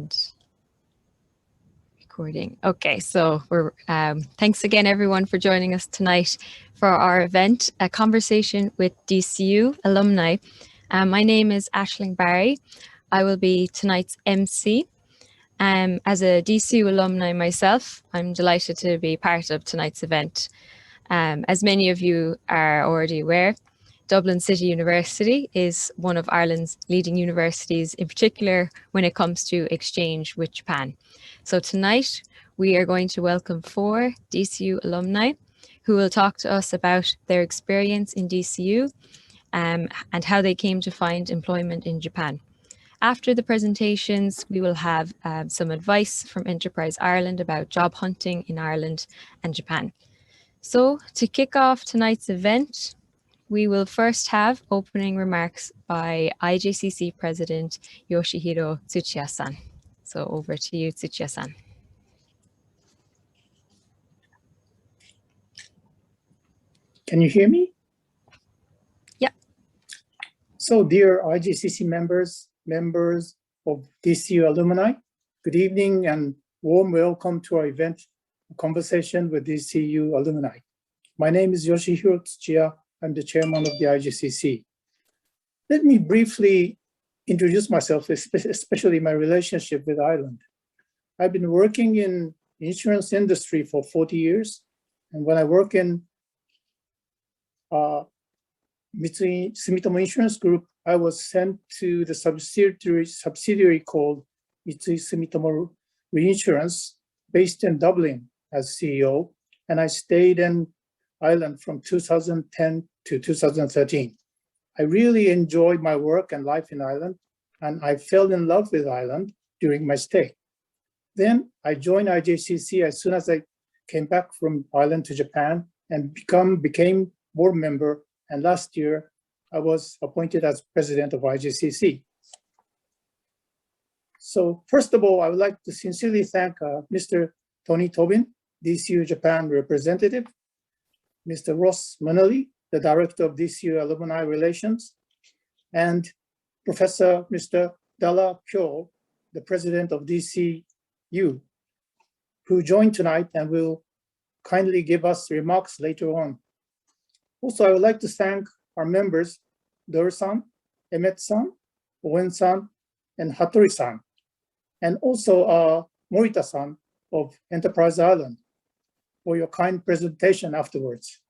And recording. Okay, so we're thanks again everyone for joining us tonight for our event, a conversation with DCU alumni. My name is Aisling Barry. I will be tonight's MC. As a DCU alumni myself, I'm delighted to be part of tonight's event. As many of you are already aware, Dublin City University is one of Ireland's leading universities, in particular when it comes to exchange with Japan. So tonight we are going to welcome 4 DCU alumni who will talk to us about their experience in DCU and how they came to find employment in Japan. After the presentations, we will have some advice from Enterprise Ireland about job hunting in Ireland and Japan. So to kick off tonight's event, we will first have opening remarks by IJCC President Yoshihiro Tsuchiya-san. So over to you, Tsuchiya-san. Can you hear me? Yeah. So dear IJCC members of DCU alumni, good evening and warm welcome to our event, a conversation with DCU alumni. My name is Yoshihiro Tsuchiya. I'm the chairman of the IJCC. Let me briefly introduce myself, especially my relationship with Ireland. I've been working in the insurance industry for 40 years. And when I work in Mitsui Sumitomo Insurance Group, I was sent to the subsidiary called Mitsui Sumitomo Reinsurance, based in Dublin as CEO. And I stayed in Ireland from 2010 to 2013. I really enjoyed my work and life in Ireland, and I fell in love with Ireland during my stay. Then I joined IJCC as soon as I came back from Ireland to Japan and became board member. And last year, I was appointed as president of IJCC. So first of all, I would like to sincerely thank Mr. Tony Tobin, DCU Japan representative, Mr. Ross Manali, the Director of DCU Alumni Relations, and Professor Mr. Dalla Kyo, the President of DCU, who joined tonight and will kindly give us remarks later on. Also, I would like to thank our members, Dor-san, Emmett-san, Owen-san, and Hattori-san, and also Morita-san of Enterprise Ireland, for your kind presentation afterwards.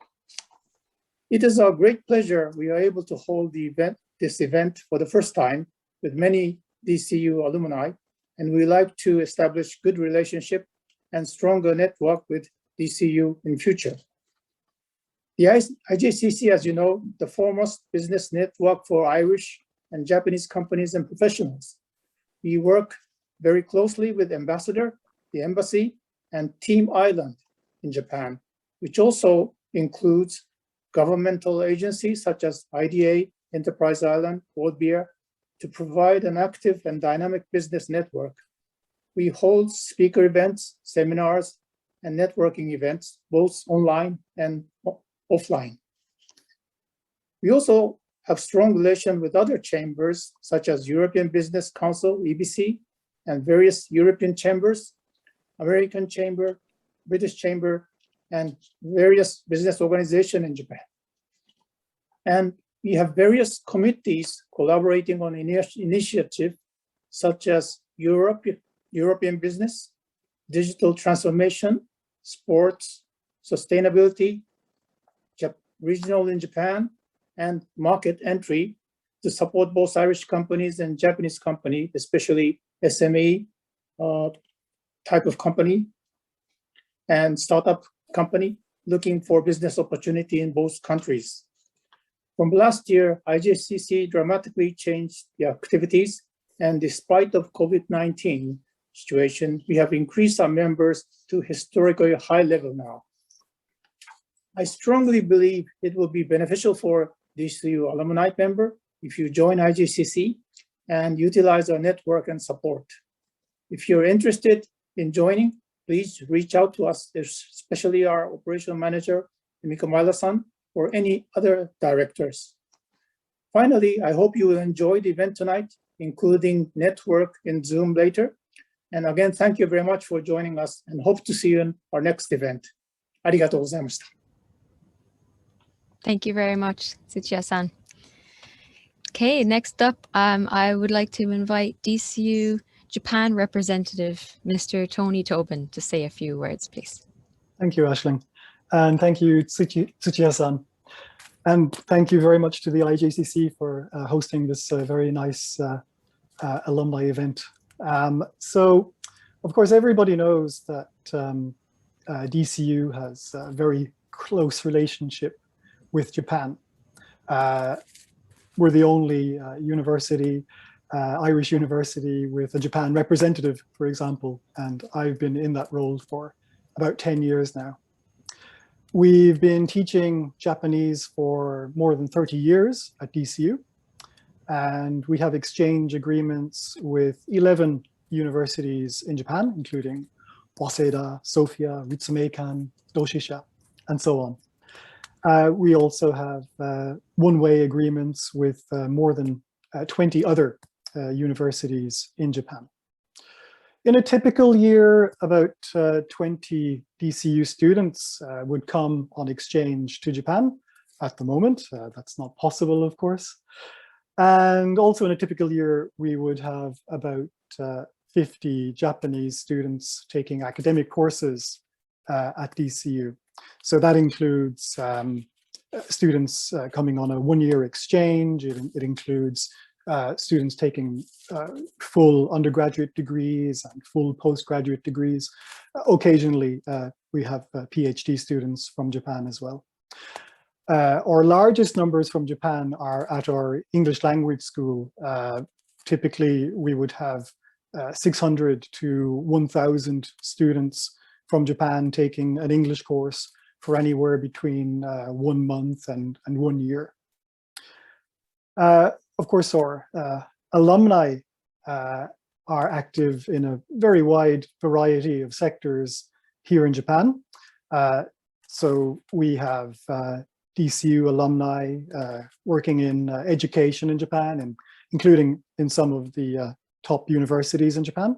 It is our great pleasure we are able to hold this event for the first time with many DCU alumni, and we like to establish good relationship and stronger network with DCU in future. The IJCC, as you know, the foremost business network for Irish and Japanese companies and professionals. We work very closely with Ambassador, the Embassy, and Team Ireland in Japan, which also includes governmental agencies such as IDA, Enterprise Ireland, World Beer, to provide an active and dynamic business network. We hold speaker events, seminars, and networking events, both online and offline. We also have strong relations with other chambers, such as European Business Council, EBC, and various European chambers, American Chamber, British Chamber, and various business organizations in Japan. And we have various committees collaborating on initiatives such as European business, digital transformation, sports, sustainability, regional in Japan, and market entry to support both Irish companies and Japanese companies, especially SME type of company and startup company looking for business opportunity in both countries. From last year, IJCC dramatically changed the activities, and despite of COVID-19 situation, we have increased our members to historically high level now. I strongly believe it will be beneficial for DCU alumni member if you join IJCC and utilize our network and support. If you're interested in joining, please reach out to us, especially our operational manager, Emiko Maila-san, or any other directors. Finally, I hope you will enjoy the event tonight, including network in Zoom later. And again, thank you very much for joining us and hope to see you in our next event. ありがとうございました。Thank you very much, Tsuchiya-san. Okay, next up, I would like to invite DCU Japan representative, Mr. Tony Tobin, to say a few words, please. Thank you, Aisling. And thank you, Tsuchiya-san. And thank you very much to the IJCC for hosting this very nice alumni event. So, of course, everybody knows that DCU has a very close relationship with Japan. We're the only university, Irish university, with a Japan representative, for example, and I've been in that role for about 10 years now. We've been teaching Japanese for more than 30 years at DCU, and we have exchange agreements with 11 universities in Japan, including Waseda, Sofia, Ritsumeikan, Doshisha, and so on. We also have one-way agreements with more than 20 other universities in Japan. In a typical year, about 20 DCU students would come on exchange to Japan. At the moment, that's not possible, of course. And also in a typical year, we would have about 50 Japanese students taking academic courses at DCU. So that includes students coming on a one-year exchange. It includes students taking full undergraduate degrees and full postgraduate degrees. Occasionally, we have PhD students from Japan as well. Our largest numbers from Japan are at our English language school. Typically, we would have 600 to 1,000 students from Japan taking an English course for anywhere between 1 month and 1 year. Of course, our alumni are active in a very wide variety of sectors here in Japan. So we have DCU alumni working in education in Japan, and including in some of the top universities in Japan.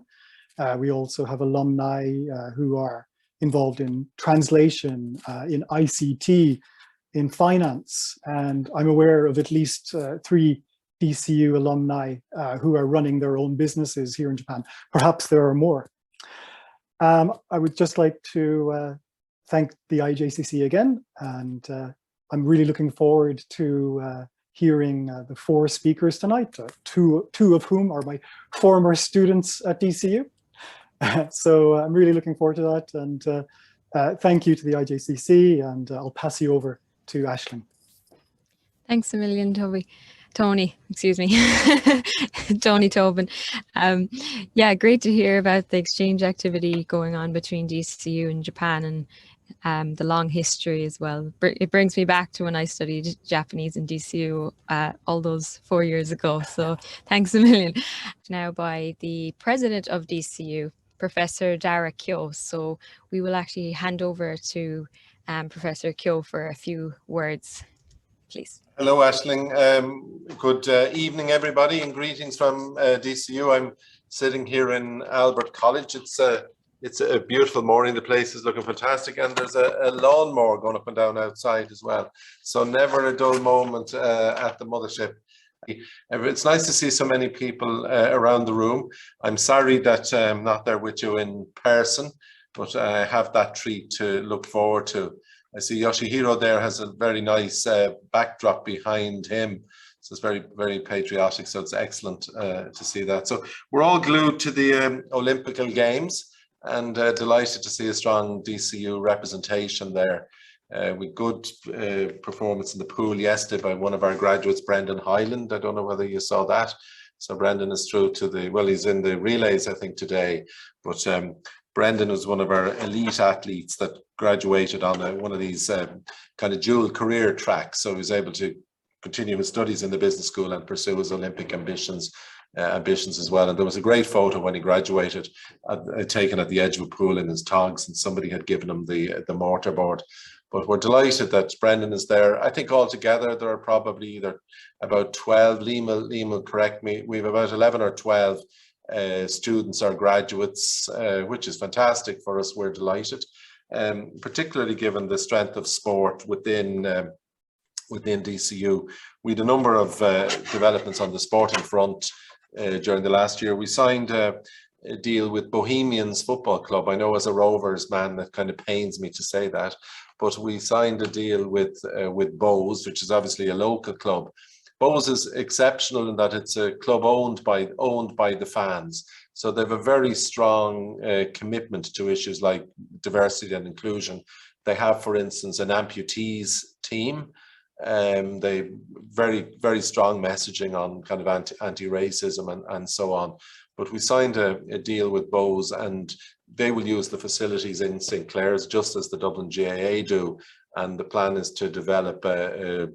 We also have alumni who are involved in translation, in ICT, in finance, and I'm aware of at least 3 DCU alumni who are running their own businesses here in Japan. Perhaps there are more. I would just like to thank the IJCC again, and I'm really looking forward to hearing the 4 speakers tonight, two of whom are my former students at DCU. So I'm really looking forward to that, and thank you to the IJCC, and I'll pass you over to Aisling. Thanks a million, Tony, excuse me, Tony Tobin. Yeah, great to hear about the exchange activity going on between DCU and Japan, and the long history as well. It brings me back to when I studied Japanese in DCU all those 4 years ago. So thanks a million. Now by the president of DCU, Professor Dara Kyo. So we will actually hand over to Professor Kyo for a few words, please. Hello, Aisling. Good evening, everybody, and greetings from DCU. I'm sitting here in Albert College. It's a beautiful morning. The place is looking fantastic, and there's a lawnmower going up and down outside as well. So never a dull moment at the mothership. It's nice to see so many people around the room. I'm sorry that I'm not there with you in person, but I have that treat to look forward to. I see Yoshihiro there has a very nice backdrop behind him. So it's very, very patriotic. So it's excellent to see that. So we're all glued to the Olympical Games, and delighted to see a strong DCU representation there. With good performance in the pool yesterday by one of our graduates, Brendan Hyland. I don't know whether you saw that. So Brendan is through to he's in the relays, I think, today. But Brendan was one of our elite athletes that graduated on one of these kind of dual career tracks. So he was able to continue his studies in the business school and pursue his Olympic ambitions as well. And there was a great photo when he graduated, taken at the edge of a pool in his togs, and somebody had given him the mortarboard. But we're delighted that Brendan is there. I think altogether there are probably either about 12, Liam will correct me, we have about 11 or 12 students or graduates, which is fantastic for us. We're delighted, particularly given the strength of sport within DCU. We had a number of developments on the sporting front during the last year. We signed a deal with Bohemians Football Club. I know as a Rovers man that kind of pains me to say that, but we signed a deal with Bows, which is obviously a local club. Bows is exceptional in that it's a club owned by the fans. So they have a very strong commitment to issues like diversity and inclusion. They have, for instance, an amputees team. They very strong messaging on kind of anti-racism and so on. But we signed a deal with Bows, and they will use the facilities in St. Clair's just as the Dublin GAA do. And the plan is to develop a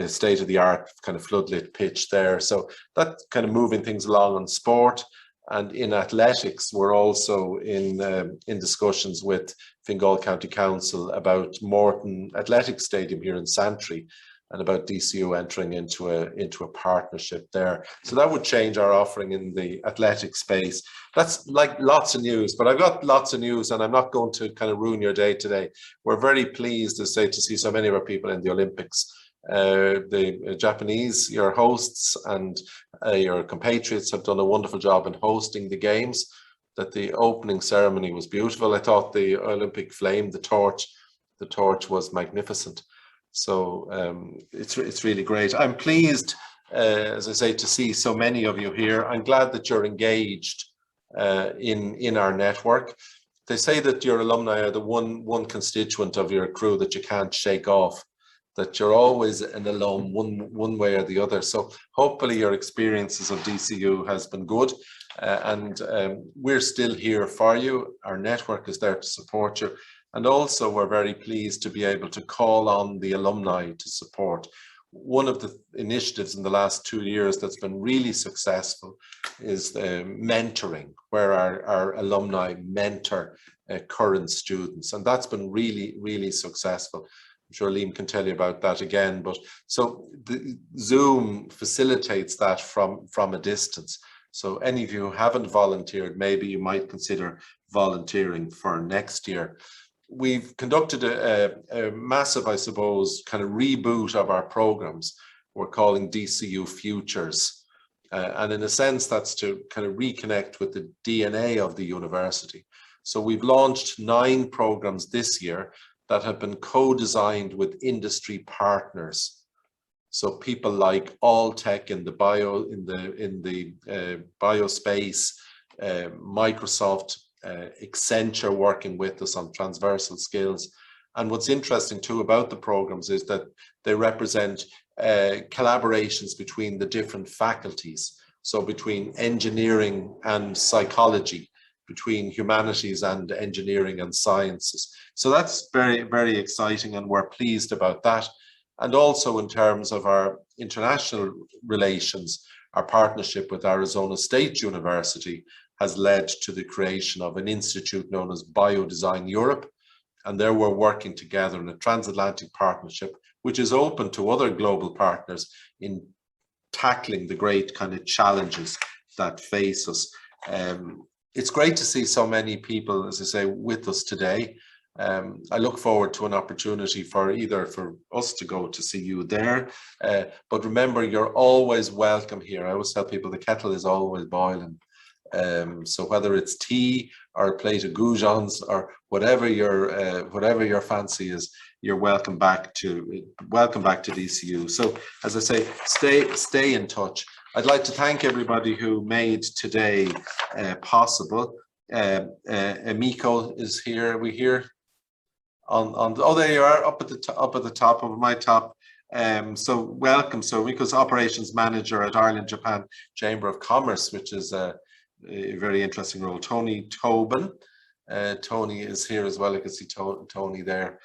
state-of-the-art kind of floodlit pitch there. So that's kind of moving things along on sport. And in athletics, we're also in discussions with Fingal County Council about Morton Athletics Stadium here in Santry, and about DCU entering into a partnership there. So that would change our offering in the athletic space. That's like lots of news, but I've got lots of news, and I'm not going to kind of ruin your day today. We're very pleased to see so many of our people in the Olympics. The Japanese, your hosts and your compatriots have done a wonderful job in hosting the games. That the opening ceremony was beautiful. I thought the Olympic flame, the torch was magnificent. So it's really great. I'm pleased, as I say, to see so many of you here. I'm glad that you're engaged in our network. They say that your alumni are the one constituent of your crew that you can't shake off, that you're always an alum one way or the other. So hopefully your experiences of DCU has been good, and we're still here for you. Our network is there to support you. And also we're very pleased to be able to call on the alumni to support. One of the initiatives in the last 2 years that's been really successful is mentoring, where our alumni mentor current students. And that's been really successful. I'm sure Liam can tell you about that again. But so the Zoom facilitates that from a distance. So any of you who haven't volunteered, maybe you might consider volunteering for next year. We've conducted a massive, I suppose, kind of reboot of our programs we're calling DCU Futures. And in a sense, that's to kind of reconnect with the DNA of the university. So we've launched 9 programs this year that have been co-designed with industry partners. So people like Alltech in the biospace, Microsoft, Accenture working with us on transversal skills. And what's interesting too about the programs is that they represent collaborations between the different faculties. So between engineering and psychology, between humanities and engineering and sciences. So that's very exciting, and we're pleased about that. And also in terms of our international relations, our partnership with Arizona State University has led to the creation of an institute known as Biodesign Europe. And there we're working together in a transatlantic partnership, which is open to other global partners in tackling the great kind of challenges that face us. It's great to see so many people, as I say, with us today. I look forward to an opportunity for us to go to see you there. But remember, you're always welcome here. I always tell people the kettle is always boiling. So whether it's tea or a plate of goujons or whatever your fancy is, you're welcome back to DCU. So as I say, stay in touch. I'd like to thank everybody who made today possible. Emiko is here. Are we here? Oh, there you are, up at the top of my top. So welcome. So Emiko's operations manager at Ireland Japan Chamber of Commerce, which is a very interesting role. Tony Tobin. Tony is here as well. You can see Tony there.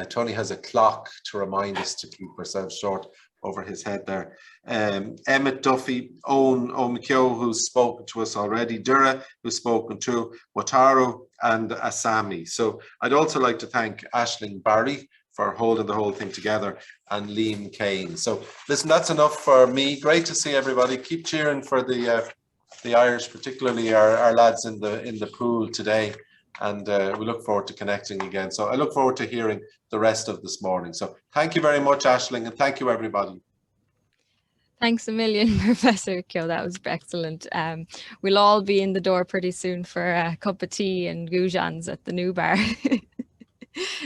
Tony has a clock to remind us to keep ourselves short over his head there. Emmett Duffy, Owen Omikyo, who's spoken to us already, Dura, who's spoken to, Wataru, and Asami. So I'd also like to thank Aisling Barry for holding the whole thing together, and Liam Kane. So listen, that's enough for me. Great to see everybody. Keep cheering for the the Irish, particularly our lads in the pool today. And we look forward to connecting again. So I look forward to hearing the rest of this morning. So thank you very much, Aisling, and thank you, everybody. Thanks a million, Professor Kyo. That was excellent. We'll all be in the door pretty soon for a cup of tea and goujons at the new bar.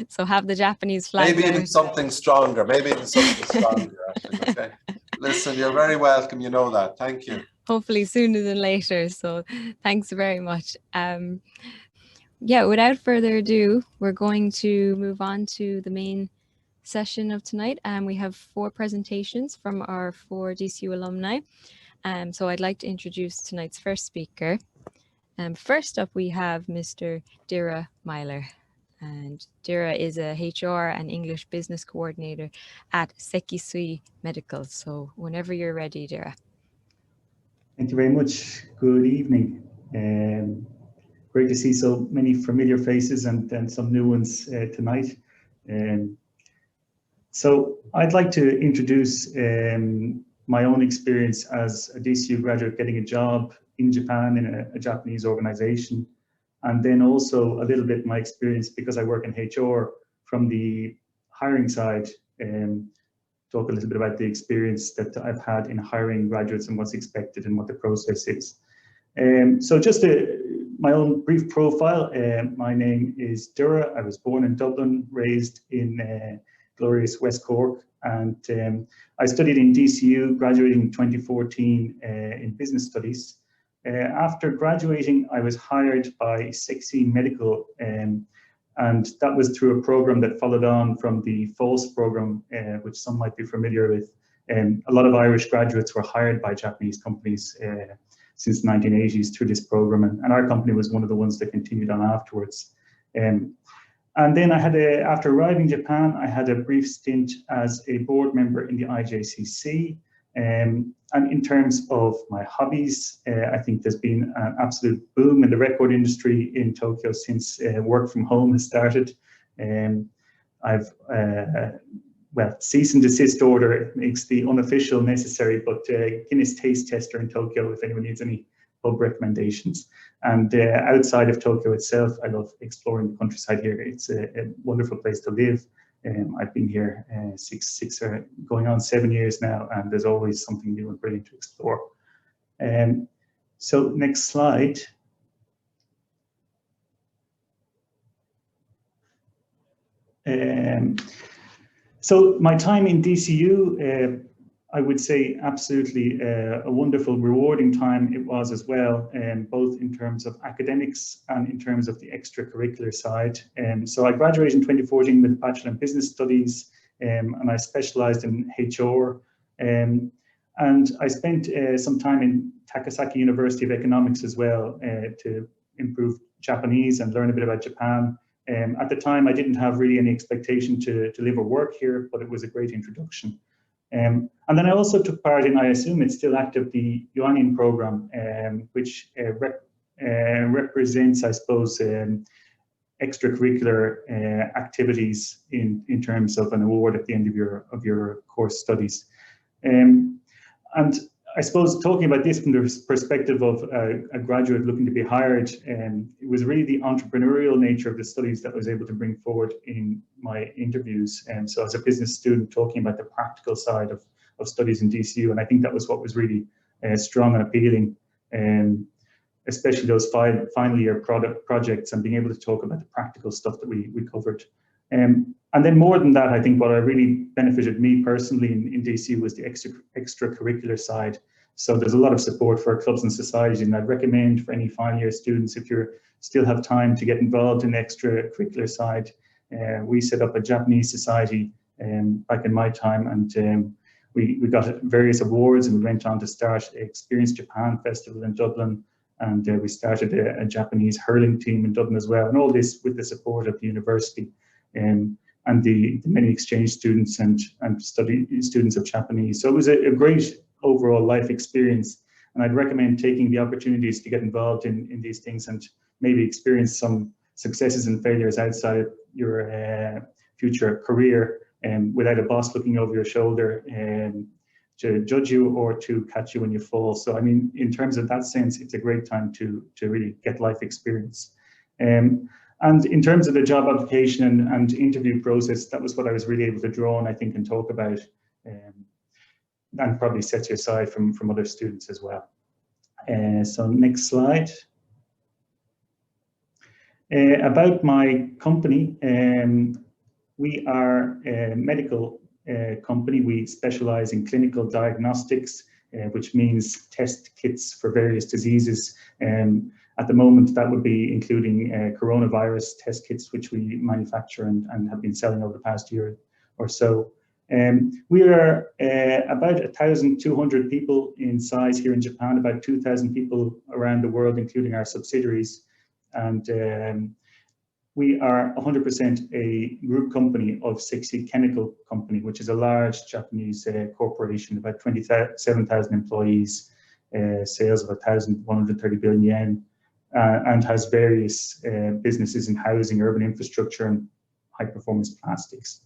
So have the Japanese flag. Maybe even something stronger. Maybe even something stronger, Aisling. Okay. Listen, you're very welcome. You know that. Thank you. Hopefully sooner than later. So thanks very much. Yeah, without further ado, we're going to move on to the main session of tonight. We have 4 presentations from our 4 DCU alumni. So I'd like to introduce tonight's first speaker. First up, we have Mr. Dira Myler. And Dira is a HR and English business coordinator at Sekisui Medical. So whenever you're ready, Dira. Thank you very much. Good evening. Great to see so many familiar faces and some new ones tonight. So I'd like to introduce my own experience as a DCU graduate getting a job in Japan in a Japanese organization, and then also a little bit my experience because I work in HR from the hiring side, talk a little bit about the experience that I've had in hiring graduates and what's expected and what the process is. So just my own brief profile. My name is Dura. I was born in Dublin, raised in glorious West Cork, and I studied in DCU, graduating in 2014 in business studies. After graduating, I was hired by Sekisui Medical, and that was through a program that followed on from the FALS program, which some might be familiar with. A lot of Irish graduates were hired by Japanese companies since the 1980s through this program, and our company was one of the ones that continued on afterwards. And then after arriving in Japan, I had a brief stint as a board member in the IJCC. And in terms of my hobbies, I think there's been an absolute boom in the record industry in Tokyo since work from home has started. I've well, cease and desist order makes the unofficial necessary, but Guinness taste tester in Tokyo if anyone needs any pub recommendations. And outside of Tokyo itself, I love exploring the countryside here. It's a wonderful place to live. I've been here six or going on 7 years now, and there's always something new and brilliant to explore. So next slide. So my time in DCU, I would say absolutely a wonderful, rewarding time it was as well, both in terms of academics and in terms of the extracurricular side. So I graduated in 2014 with a Bachelor in Business Studies, and I specialized in HR. And I spent some time in Takasaki University of Economics as well to improve Japanese and learn a bit about Japan. At the time, I didn't have really any expectation to live or work here, but it was a great introduction. And then I also took part in, I assume it's still active, the Yuanin program, which represents, I suppose, extracurricular activities in terms of an award at the end of your course studies. And I suppose talking about this from the perspective of a graduate looking to be hired, it was really the entrepreneurial nature of the studies that I was able to bring forward in my interviews. And so as a business student, talking about the practical side of studies in DCU, and I think that was what was really strong and appealing, especially those final year projects and being able to talk about the practical stuff that we covered. And then more than that, I think what really benefited me personally in DC was the extracurricular side. So there's a lot of support for clubs and societies, and I'd recommend for any final year students, if you still have time to get involved in the extracurricular side. We set up a Japanese society back in my time, and we got various awards, and we went on to start Experience Japan Festival in Dublin, and we started a Japanese hurling team in Dublin as well, and all this with the support of the university. And the many exchange students and students of Japanese. So it was a great overall life experience. And I'd recommend taking the opportunities to get involved in these things and maybe experience some successes and failures outside your future career, without a boss looking over your shoulder, judge you or to catch you when you fall. So I mean, in terms of that sense, it's a great time to really get life experience. And in terms of the job application and interview process, that was what I was really able to draw on, I think, and talk about, and probably set you aside from other students as well. So next slide. About my company, we are a medical company. We specialize in clinical diagnostics, which means test kits for various diseases. At the moment, that would be including coronavirus test kits, which we manufacture and have been selling over the past year or so. We are about 1,200 people in size here in Japan, about 2,000 people around the world, including our subsidiaries. And we are 100% a group company of 60 Chemical Company, which is a large Japanese corporation, about 27,000 employees, sales of 1,130 billion yen, and has various businesses in housing, urban infrastructure, and high-performance plastics.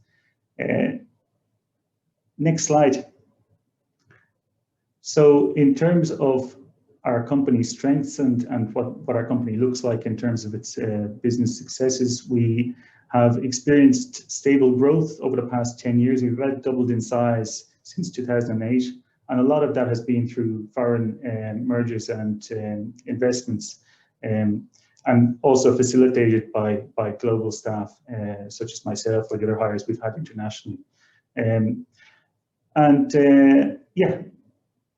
Next slide. So in terms of our company's strengths and what our company looks like in terms of its business successes, we have experienced stable growth over the past 10 years. We've about doubled in size since 2008, and a lot of that has been through foreign mergers and investments, and also facilitated by global staff, such as myself or the other hires we've had internationally. Yeah,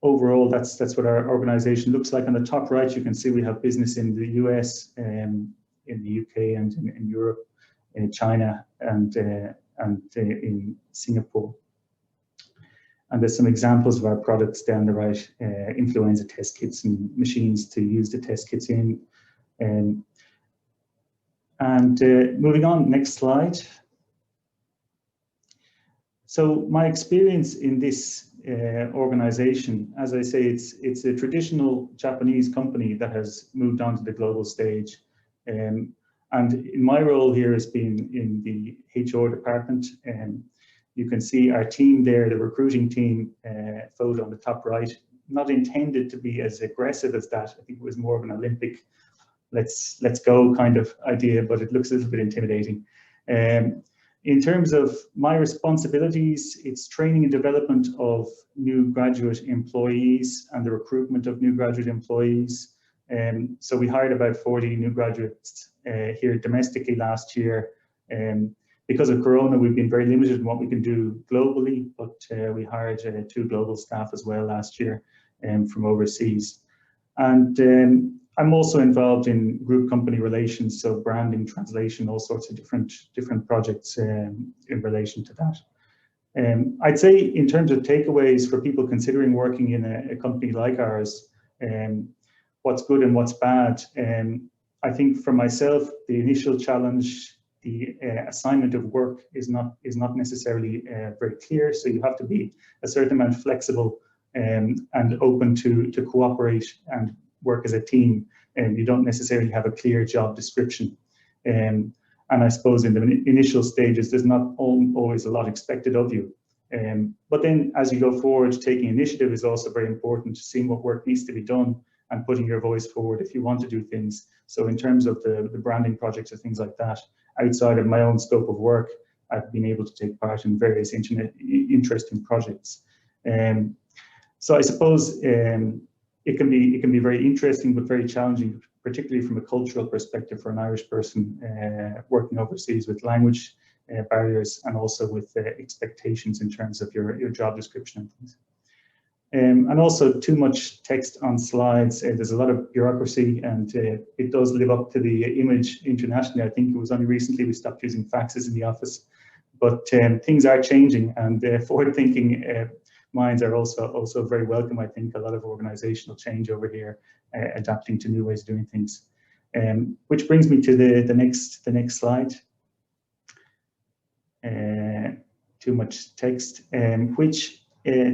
overall, that's what our organization looks like. On the top right, you can see we have business in the US, in the UK, and in Europe, in China, and in Singapore. And there's some examples of our products down the right, influenza test kits and machines to use the test kits in. Moving on, next slide. So my experience in this organization, as I say, it's a traditional Japanese company that has moved on to the global stage. And in my role here has been in the HR department. You can see our team there, the recruiting team, photo on the top right, not intended to be as aggressive as that. I think it was more of an Olympic, let's go kind of idea, but it looks a little bit intimidating. In terms of my responsibilities, it's training and development of new graduate employees and the recruitment of new graduate employees. So we hired about 40 new graduates here domestically last year. Because of Corona, we've been very limited in what we can do globally, but we hired 2 global staff as well last year from overseas. And I'm also involved in group company relations, so branding, translation, all sorts of different projects in relation to that. I'd say in terms of takeaways for people considering working in a company like ours, what's good and what's bad. I think for myself, the initial challenge, the assignment of work is not necessarily very clear, so you have to be a certain amount flexible and open to cooperate and work as a team, and you don't necessarily have a clear job description. And I suppose in the initial stages, there's not always a lot expected of you. But then as you go forward, taking initiative is also very important, seeing what work needs to be done and putting your voice forward if you want to do things. So in terms of the branding projects or things like that, outside of my own scope of work, I've been able to take part in various interesting projects. So I suppose it can be very interesting, but very challenging, particularly from a cultural perspective for an Irish person working overseas with language barriers and also with expectations in terms of your job description and things. And also too much text on slides. There's a lot of bureaucracy, and it does live up to the image internationally. I think it was only recently we stopped using faxes in the office, but things are changing, and forward-thinking minds are also very welcome. I think a lot of organizational change over here, adapting to new ways of doing things. Which brings me to the next slide. Too much text, which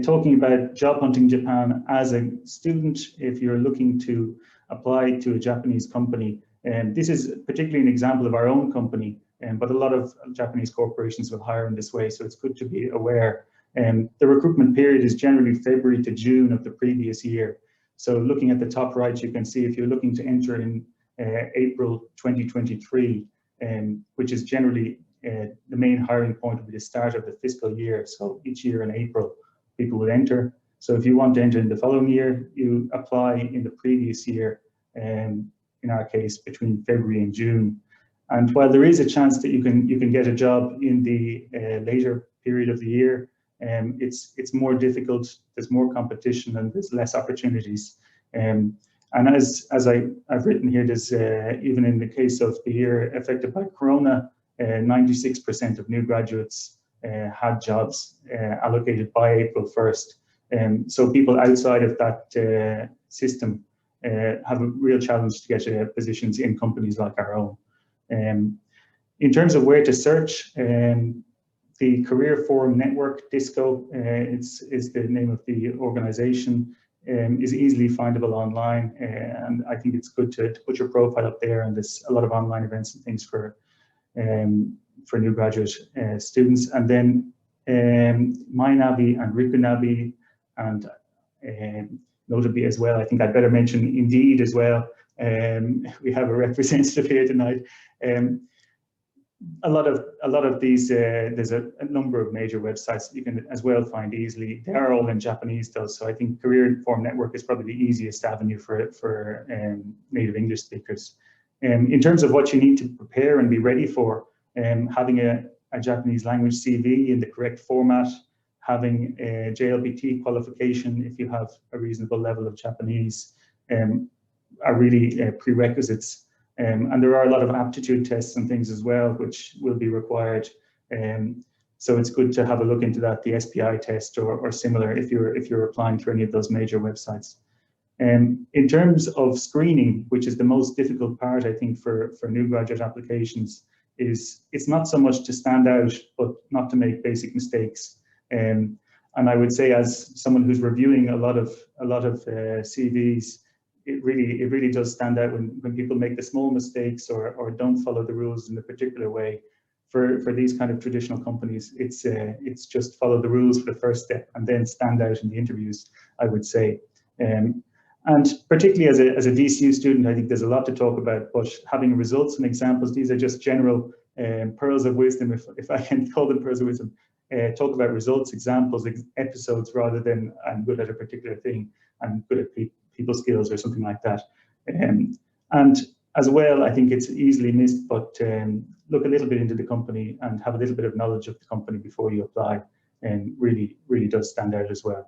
talking about job hunting Japan as a student, if you're looking to apply to a Japanese company, and this is particularly an example of our own company, but a lot of Japanese corporations will hire in this way, so it's good to be aware The recruitment period is generally February to June of the previous year. So looking at the top right, you can see if you're looking to enter in April 2023, which is generally the main hiring point will be the start of the fiscal year. So each year in April, people will enter. So if you want to enter in the following year, you apply in the previous year, in our case, between February and June. And while there is a chance that you can get a job in the later period of the year, it's more difficult, there's more competition and there's less opportunities. And as I've written here, there's even in the case of the year affected by Corona, 96% of new graduates had jobs allocated by April 1st. So people outside of that system have a real challenge to get positions in companies like our own. In terms of where to search, the Career Forum Network, DISCO, is the name of the organization, is easily findable online, and I think it's good to put your profile up there, and there's a lot of online events and things for new graduate students. And then MyNavi and Rikunabi, and notably as well, I think I'd better mention Indeed as well. We have a representative here tonight. A lot of these, there's a number of major websites that you can as well find easily. They are all in Japanese though, so I think Career Forum Network is probably the easiest avenue for native English speakers. In terms of what you need to prepare and be ready for, having a Japanese language CV in the correct format, having a JLPT qualification if you have a reasonable level of Japanese, are really prerequisites. And there are a lot of aptitude tests and things as well, which will be required. So it's good to have a look into that, the SPI test or similar, if you're applying for any of those major websites. In terms of screening, which is the most difficult part, I think, for new graduate applications, is it's not so much to stand out, but not to make basic mistakes. And I would say, as someone who's reviewing a lot of CVs, it really does stand out when people make the small mistakes or don't follow the rules in a particular way. For these kind of traditional companies, it's just follow the rules for the first step and then stand out in the interviews, I would say. And particularly as a DCU student, I think there's a lot to talk about, but having results and examples, these are just general pearls of wisdom, if I can call them pearls of wisdom. Talk about results, examples, episodes, rather than I'm good at a particular thing, I'm good at people skills or something like that. And as well, I think it's easily missed, but look a little bit into the company and have a little bit of knowledge of the company before you apply, and really does stand out as well.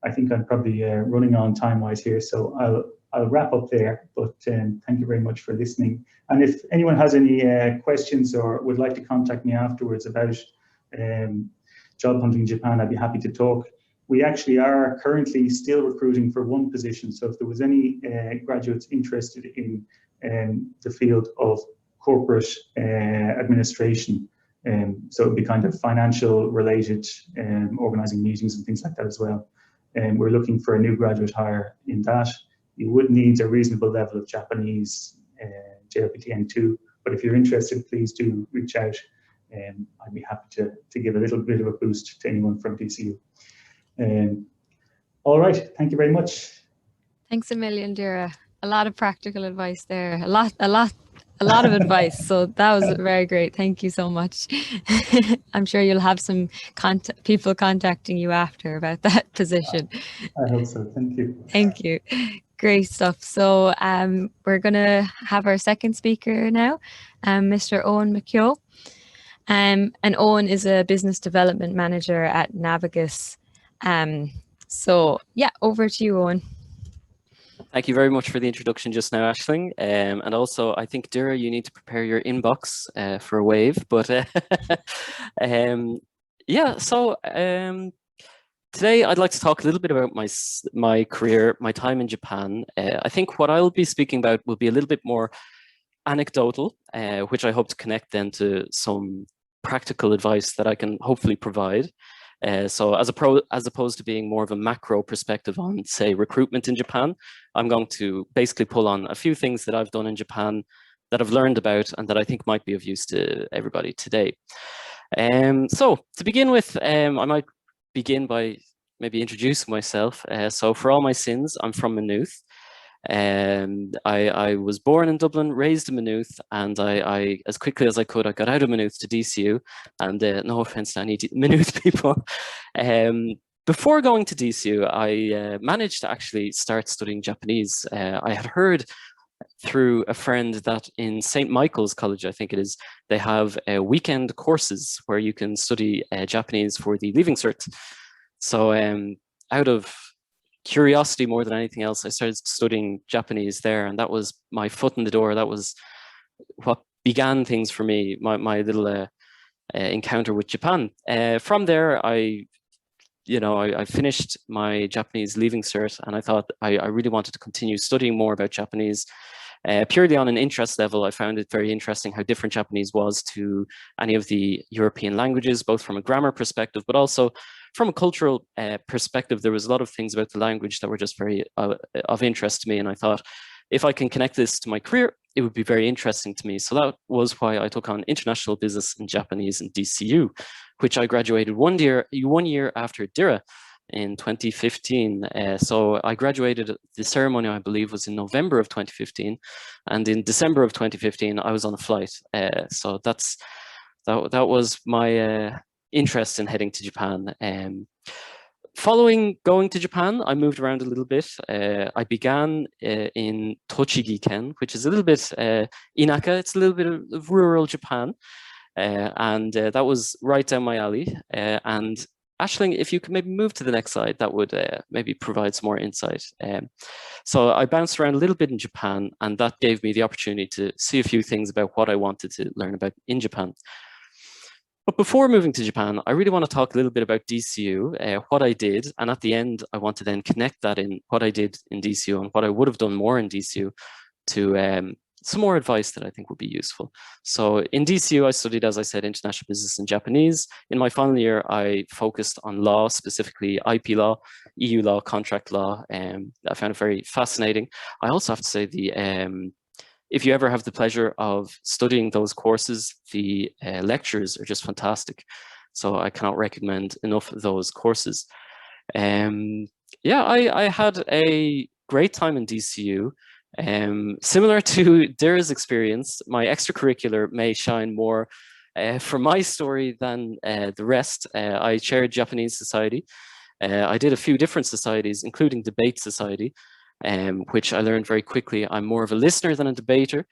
I think I'm probably running on time-wise here, so I'll wrap up there, but thank you very much for listening. And if anyone has any questions or would like to contact me afterwards about job hunting in Japan, I'd be happy to talk. We actually are currently still recruiting for one position, so if there was any graduates interested in the field of corporate administration, so it would be kind of financial related, organising meetings and things like that as well. And we're looking for a new graduate hire in that. You would need a reasonable level of Japanese, JLPT N2, but if you're interested, please do reach out. I'd be happy to give a little bit of a boost to anyone from DCU. All right, thank you very much. Thanks a million, Dira. A lot of practical advice there. A lot of advice. So that was very great. Thank you so much. I'm sure you'll have some people contacting you after about that position. I hope so. Thank you. Thank you. Great stuff. So we're going to have our second speaker now, Mr. Owen McKeough. And Owen is a business development manager at Navigus. So yeah, over to you, Owen. Thank you very much for the introduction just now, Aisling. And also, I think, Dira, you need to prepare your inbox for a wave. But yeah, so today I'd like to talk a little bit about my career, my time in Japan. I think what I'll be speaking about will be a little bit more anecdotal, which I hope to connect then to some practical advice that I can hopefully provide. So as opposed to being more of a macro perspective on, say, recruitment in Japan, I'm going to basically pull on a few things that I've done in Japan that I've learned about and that I think might be of use to everybody today. So to begin with, I might begin by maybe introducing myself. So for all my sins, I'm from Maynooth. I was born in Dublin, raised in Maynooth, and I as quickly as I could, I got out of Maynooth to DCU. And no offense to any Maynooth people. Before going to DCU, I managed to actually start studying Japanese. I had heard through a friend that in St. Michael's College, I think it is, they have weekend courses where you can study Japanese for the Leaving Cert. So out of curiosity more than anything else, I started studying Japanese there, and that was my foot in the door. That was what began things for me, my little encounter with Japan. From there, I finished my Japanese Leaving Cert, and I thought I really wanted to continue studying more about Japanese. Purely on an interest level, I found it very interesting how different Japanese was to any of the European languages, both from a grammar perspective, but also from a cultural perspective. There was a lot of things about the language that were just very of interest to me, and I thought, if I can connect this to my career, it would be very interesting to me. So that was why I took on international business in Japanese in DCU, which I graduated one year after DIRA in 2015. So I graduated, the ceremony I believe was in November of 2015, and in December of 2015 I was on a flight. So that was my interest in heading to Japan. Following going to Japan, I moved around a little bit. I began in Tochigi-ken, which is a little bit inaka. It's a little bit of rural Japan. And that was right down my alley. And Aisling, if you could maybe move to the next slide, that would maybe provide some more insight. So I bounced around a little bit in Japan, and that gave me the opportunity to see a few things about what I wanted to learn about in Japan. But before moving to Japan, I really want to talk a little bit about DCU, what I did, and at the end, I want to then connect that in what I did in DCU and what I would have done more in DCU to some more advice that I think would be useful. So in DCU, I studied, as I said, international business and Japanese. In my final year, I focused on law, specifically IP law, EU law, contract law. I found it very fascinating. I also have to say if you ever have the pleasure of studying those courses, the lectures are just fantastic. So I cannot recommend enough of those courses. Yeah, I had a great time in DCU. Similar to Dira's experience, my extracurricular may shine more for my story than the rest. I chaired Japanese Society. I did a few different societies, including Debate Society, which I learned very quickly. I'm more of a listener than a debater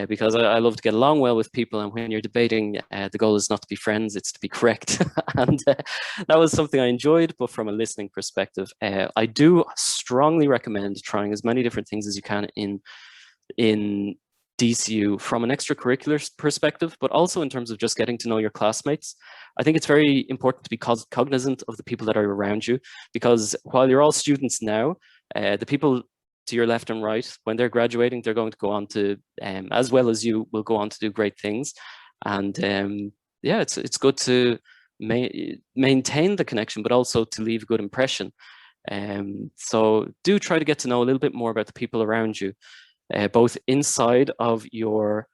because I love to get along well with people. And when you're debating, the goal is not to be friends, it's to be correct. And that was something I enjoyed, but from a listening perspective, I do strongly recommend trying as many different things as you can in DCU from an extracurricular perspective, but also in terms of just getting to know your classmates. I think it's very important to be cognizant of the people that are around you, because while you're all students now, the people to your left and right, when they're graduating, they're going to go on to, as well as you, will go on to do great things. And yeah, it's good to maintain the connection, but also to leave a good impression. So do try to get to know a little bit more about the people around you, both inside of your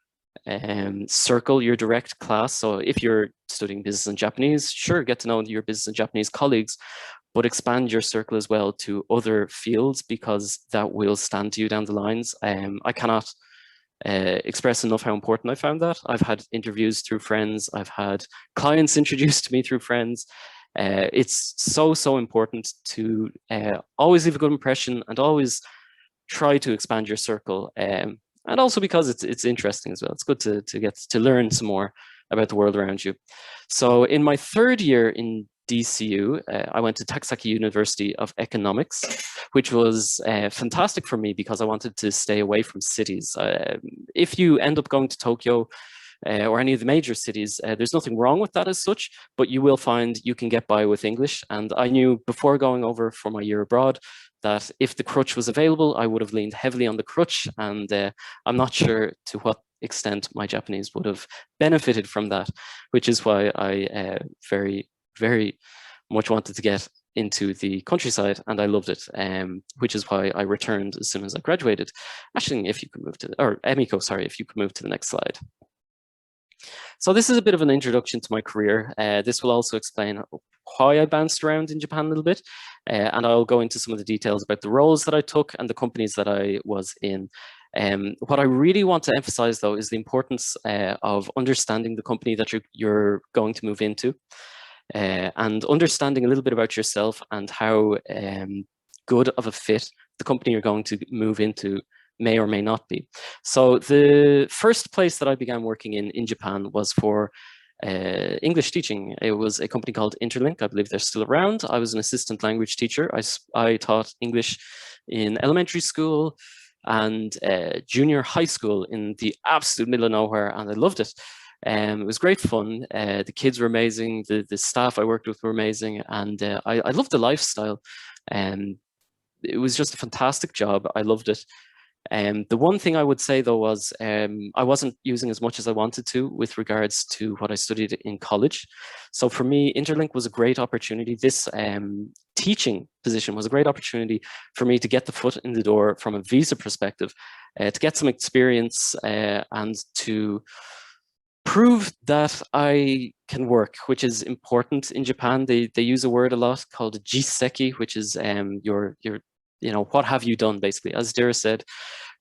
circle, your direct class. So if you're studying business and Japanese, sure, get to know your business and Japanese colleagues, but expand your circle as well to other fields, because that will stand to you down the lines. I cannot express enough how important I found that. I've had interviews through friends. I've had clients introduced to me through friends. It's so important to always leave a good impression and always try to expand your circle. And also because it's interesting as well. It's good to get to learn some more about the world around you. So in my third year in DCU, I went to Takasaki University of Economics, which was fantastic for me because I wanted to stay away from cities. If you end up going to Tokyo or any of the major cities, there's nothing wrong with that as such, but you will find you can get by with English. And I knew before going over for my year abroad that if the crutch was available, I would have leaned heavily on the crutch. And I'm not sure to what extent my Japanese would have benefited from that, which is why I very much wanted to get into the countryside, and I loved it, which is why I returned as soon as I graduated. Aisling, if you could move to, or Emiko, sorry, if you could move to the next slide. So this is a bit of an introduction to my career. This will also explain why I bounced around in Japan a little bit, and I'll go into some of the details about the roles that I took and the companies that I was in. What I really want to emphasize, though, is the importance of understanding the company that you're going to move into, and understanding a little bit about yourself and how good of a fit the company you're going to move into may or may not be. So the first place that I began working in Japan was for English teaching. It was a company called Interlink. I believe they're still around. I was an assistant language teacher. I taught English in elementary school and junior high school in the absolute middle of nowhere, and I loved it. It was great fun. The kids were amazing. The staff I worked with were amazing, and I loved the lifestyle. It was just a fantastic job. I loved it. The one thing I would say, though, was I wasn't using as much as I wanted to with regards to what I studied in college. So for me, Interlink was a great opportunity. This teaching position was a great opportunity for me to get the foot in the door from a visa perspective, to get some experience and to prove that I can work, which is important in Japan. They use a word a lot called jiseki, which is your what have you done, basically. As Dira said,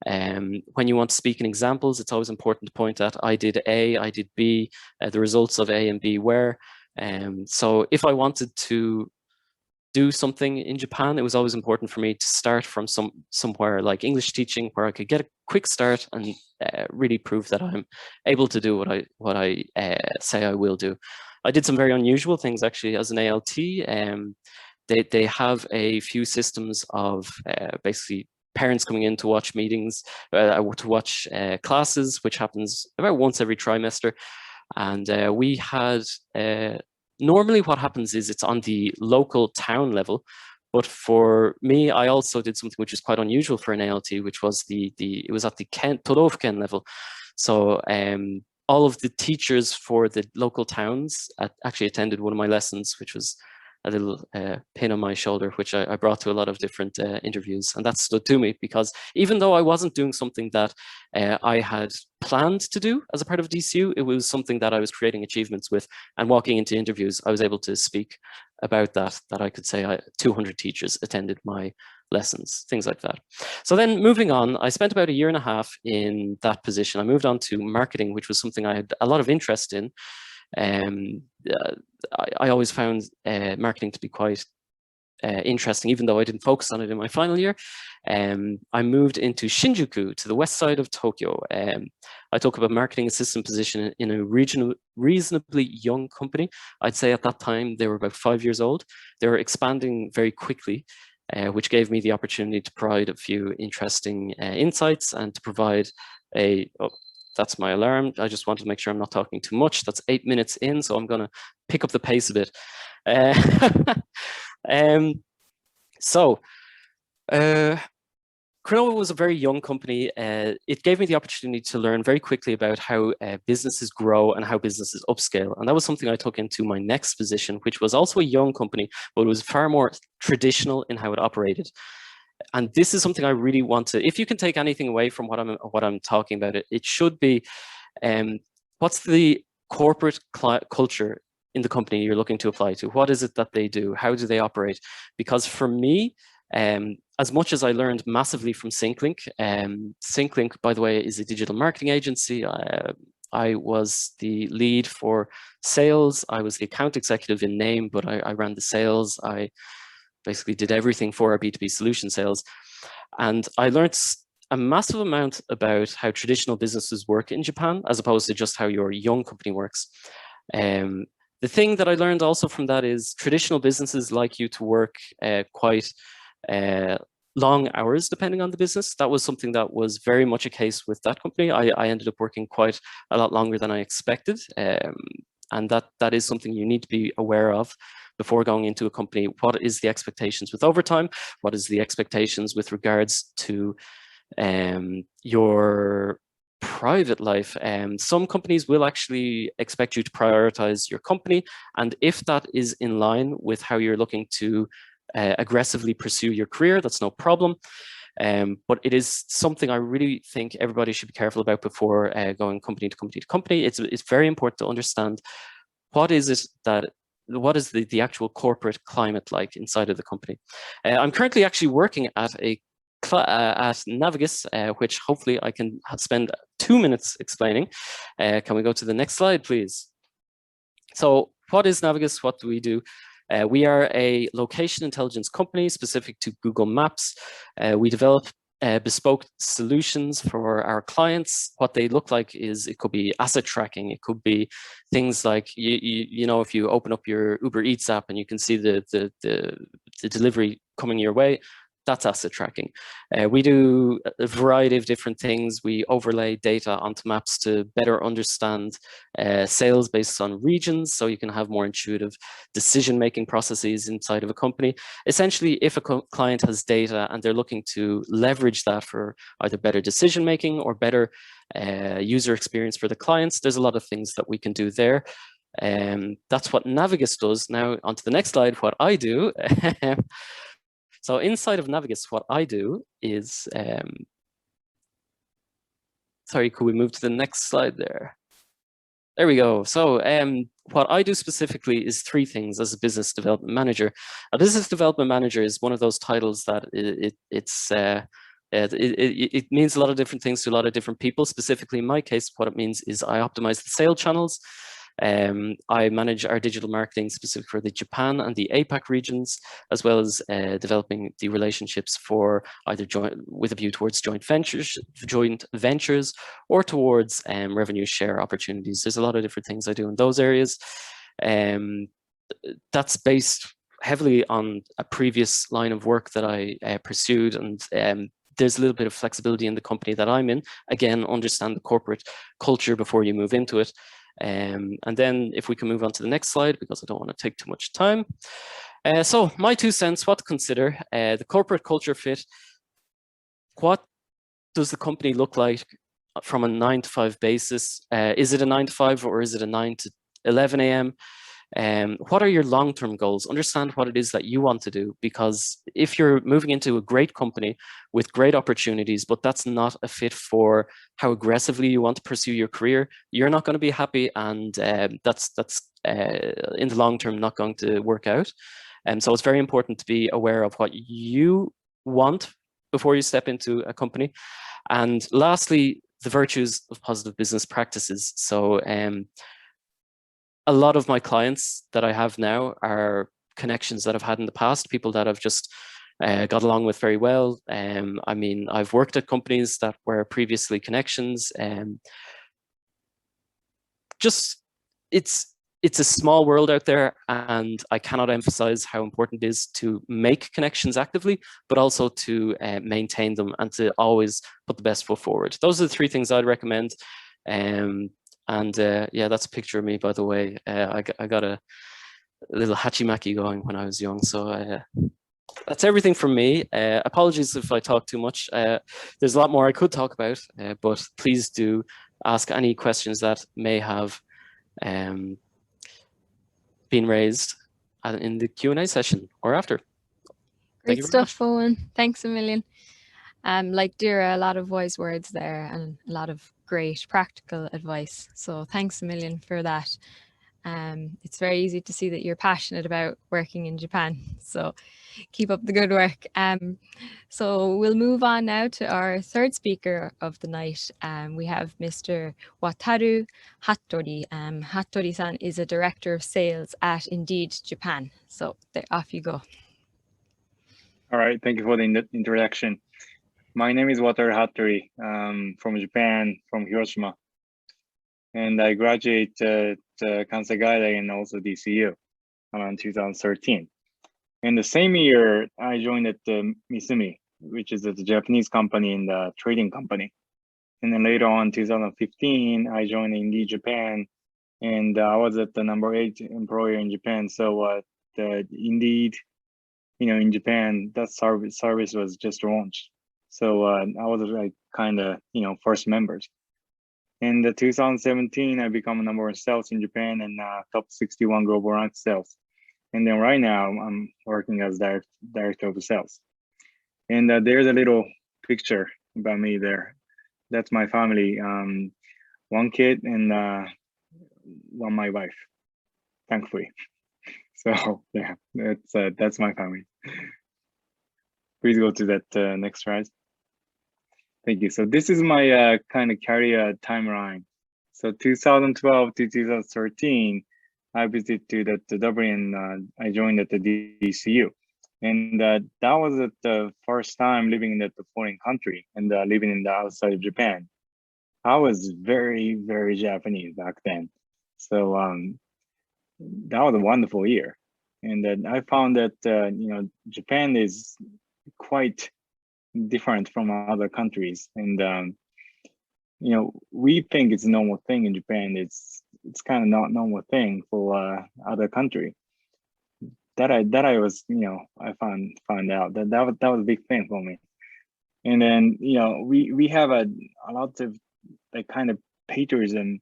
when you want to speak in examples, it's always important to point at I did A, I did B, the results of A and B were. So if I wanted to do something in Japan, it was always important for me to start from somewhere like English teaching, where I could get a quick start and really prove that I'm able to do what I say I will do. I did some very unusual things actually as an ALT. They have a few systems of basically parents coming in to watch meetings, to watch classes, which happens about once every trimester. And we had, normally what happens is it's on the local town level. But for me, I also did something which is quite unusual for an ALT, which was it was at the Todofken level. So all of the teachers for the local towns actually attended one of my lessons, which was a little pin on my shoulder, which I brought to a lot of different interviews. And that stood to me because even though I wasn't doing something that I had planned to do as a part of DCU, it was something that I was creating achievements with. And walking into interviews, I was able to speak about that I could say 200 teachers attended my lessons, things like that. So then moving on, I spent about 1.5 years in that position. I moved on to marketing, which was something I had a lot of interest in. I always found marketing to be quite interesting, even though I didn't focus on it in my final year. I moved into Shinjuku, to the west side of Tokyo. I took up a marketing assistant position in a reasonably young company. I'd say at that time they were about 5 years old. They were expanding very quickly, which gave me the opportunity to provide a few interesting insights and to provide that's my alarm. I just want to make sure I'm not talking too much. That's 8 minutes in, so I'm going to pick up the pace a bit. Cronulla was a very young company. It gave me the opportunity to learn very quickly about how businesses grow and how businesses upscale. And that was something I took into my next position, which was also a young company, but it was far more traditional in how it operated. And this is something I really want to, if you can take anything away from what I'm talking about, it should be, what's the corporate culture in the company you're looking to apply to? What is it that they do? How do they operate? Because for me, as much as I learned massively from SyncLink, SyncLink, by the way, is a digital marketing agency. I was the lead for sales. I was the account executive in name, but I ran the sales. I basically did everything for our B2B solution sales. And I learned a massive amount about how traditional businesses work in Japan, as opposed to just how your young company works. The thing that I learned also from that is traditional businesses like you to work quite long hours, depending on the business. That was something that was very much a case with that company. I ended up working quite a lot longer than I expected. And that is something you need to be aware of before going into a company. What is the expectations with overtime? What is the expectations with regards to your private life? Some companies will actually expect you to prioritize your company. And if that is in line with how you're looking to aggressively pursue your career, that's no problem. But it is something I really think everybody should be careful about before going company to company to company. It's very important to understand what is the actual corporate climate like inside of the company. I'm currently actually working at at Navigus, which hopefully I can spend 2 minutes explaining. Can we go to the next slide, please? So what is Navigus? What do we do? We are a location intelligence company specific to Google Maps. We develop bespoke solutions for our clients. What they look like is it could be asset tracking. It could be things like, you know, if you open up your Uber Eats app and you can see the delivery coming your way, that's asset tracking. We do a variety of different things. We overlay data onto maps to better understand sales based on regions, so you can have more intuitive decision-making processes inside of a company. Essentially, if a client has data and they're looking to leverage that for either better decision-making or better user experience for the clients, there's a lot of things that we can do there. That's what Navigus does. Now, onto the next slide, what I do. So inside of Navigus, what I do is, sorry, could we move to the next slide there? There we go. So what I do specifically is 3 things as a business development manager. A business development manager is one of those titles that it means a lot of different things to a lot of different people. Specifically, in my case, what it means is I optimize the sales channels. I manage our digital marketing specific for the Japan and the APAC regions, as well as developing the relationships for either with a view towards joint ventures or towards revenue share opportunities. There's a lot of different things I do in those areas. That's based heavily on a previous line of work that I pursued, and there's a little bit of flexibility in the company that I'm in. Again, understand the corporate culture before you move into it. And then if we can move on to the next slide, because I don't want to take too much time. So my 2 cents, what to consider, the corporate culture fit. What does the company look like from a 9 to 5 basis? Is it a 9 to 5 or is it a 9 to 11 a.m.? What are your long-term goals? Understand what it is that you want to do, because if you're moving into a great company with great opportunities, but that's not a fit for how aggressively you want to pursue your career, you're not going to be happy, and that's in the long term not going to work out. And so it's very important to be aware of what you want before you step into a company. And lastly, the virtues of positive business practices. So a lot of my clients that I have now are connections that I've had in the past, people that I've just got along with very well. I mean, I've worked at companies that were previously connections. Just it's a small world out there, and I cannot emphasize how important it is to make connections actively, but also to maintain them and to always put the best foot forward. Those are the 3 things I'd recommend. And yeah, that's a picture of me, by the way. I got a little hachi-maki going when I was young. So that's everything from me. Apologies if I talk too much. There's a lot more I could talk about, but please do ask any questions that may have been raised in the Q&A session or after. Great stuff, Owen. Thanks a million. Like Dira, a lot of wise words there and a lot of great practical advice. So thanks a million for that. It's very easy to see that you're passionate about working in Japan. So keep up the good work. So we'll move on now to our 3rd speaker of the night. We have Mr. Wataru Hattori. Hattori-san is a director of sales at Indeed Japan. So off you go. All right, thank you for the introduction. My name is Wataru Hattori, from Japan, from Hiroshima. And I graduated Kansai Gaidai and also DCU around 2013. In the same year, I joined at Misumi, which is a Japanese company in the trading company. And then later on, 2015, I joined Indeed Japan, and I was at the number 8 employer in Japan. So the Indeed, in Japan, that service was just launched. So I was like kind of, first members. In the 2017, I become number 1 sales in Japan and top 61 global ranked sales. And then right now I'm working as director of sales. And there's a little picture about me there. That's my family. One kid and one my wife, thankfully. So yeah, that's my family. Please go to that next slide. Thank you. So this is my kind of career timeline. So 2012 to 2013, I visited to the Dublin. I joined at the DCU, and that was the first time living in the foreign country and living in the outside of Japan. I was very, very Japanese back then. So that was a wonderful year. And then I found that, you know, Japan is quite different from other countries. And, you know, we think it's a normal thing in Japan. It's kind of not normal thing for other country. That I was, you know, I found out that was a big thing for me. And then, you know, we have a lot of like kind of patriotism,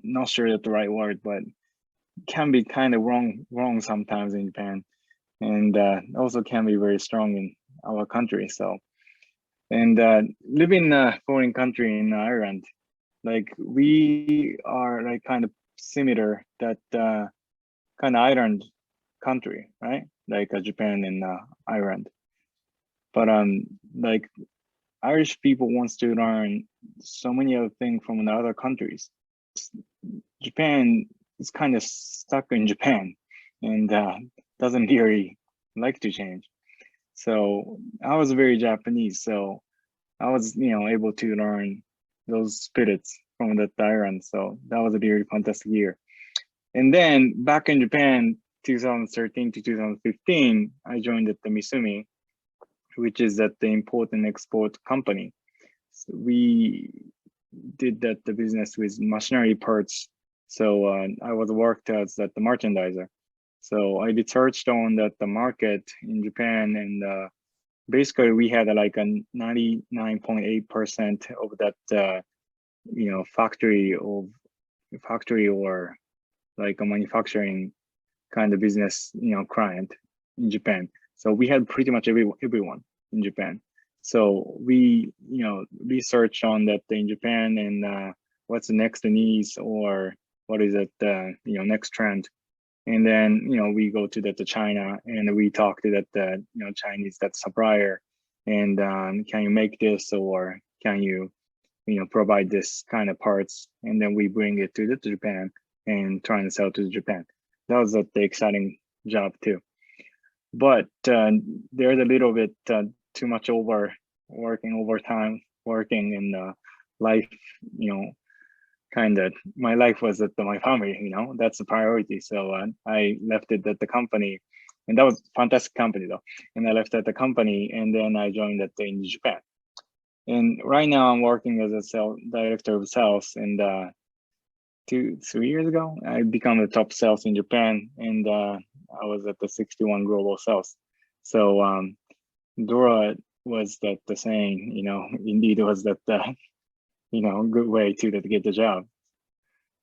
not sure that's the right word, but can be kind of wrong sometimes in Japan, and also can be very strong in our country. So, and living in a foreign country in Ireland, like we are like kind of similar that kind of island country, right? Like Japan and Ireland, but like Irish people wants to learn so many other things from the other countries. Japan is kind of stuck in Japan and doesn't really like to change. So I was very Japanese, so I was, you know, able to learn those spirits from the Ireland. So that was a very fantastic year. And then back in Japan, 2013 to 2015, I joined at the Misumi, which is at the import and export company. So we did the business with machinery parts. So I was worked as the merchandiser. So I researched on the market in Japan, and basically we had like a 99.8% of that you know, factory or like a manufacturing kind of business, you know, client in Japan. So we had pretty much everyone in Japan. So we, you know, research on that in Japan and what's the next needs or what is it, you know, next trend. And then, you know, we go to the China and we talk to that, you know, Chinese, that supplier, and can you make this, or can you, you know, provide this kind of parts? And then we bring it to Japan and trying to sell to Japan. That was the exciting job too. But there's a little bit too much overtime, working and life, you know, kind of, my life was at my family, you know, that's the priority. So I left it at the company, and that was a fantastic company though. And I left at the company, and then I joined in Japan. And right now I'm working as a director of sales, and 2-3 years ago, I became the top sales in Japan, and I was at the 61 global sales. So Dora was the saying, you know, indeed was that you know, good way to get the job.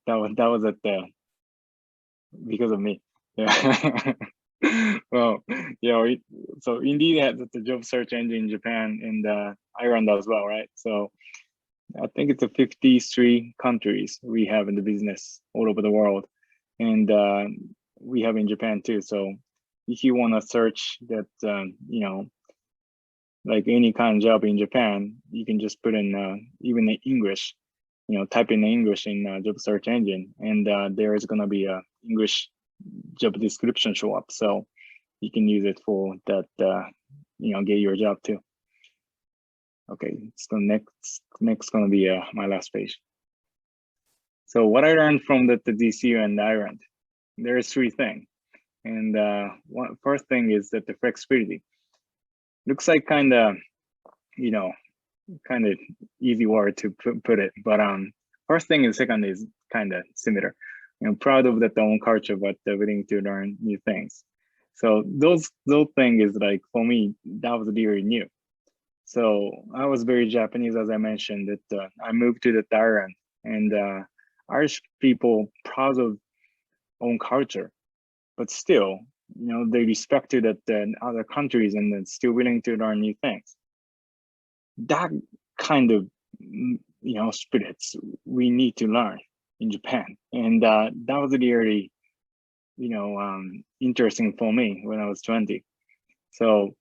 That was at because of me. Yeah. Well, you know, so Indeed had the job search engine in Japan and Ireland as well, right? So I think it's 53 countries we have in the business all over the world, and we have in Japan too. So if you want to search that, you know, like any kind of job in Japan, you can just put in even in English, you know, type in English in job search engine, and there is going to be a English job description show up. So you can use it for that, you know, get your job too. Okay, so next going to be my last page. So what I learned from the DCU and Ireland, there's 3 things. And first thing is that the flexibility. Looks like kind of, you know, kind of easy word to put it, but first thing and second is kind of similar. You know, proud of that own culture, but willing to learn new things. So those things is like, for me, that was really new. So I was very Japanese, as I mentioned, that I moved to the Ireland, and Irish people proud of own culture, but still, you know, they respected that in other countries and then still willing to learn new things. that kind of, spirits we need to learn in Japan. And that was really, interesting for me when I was 20. So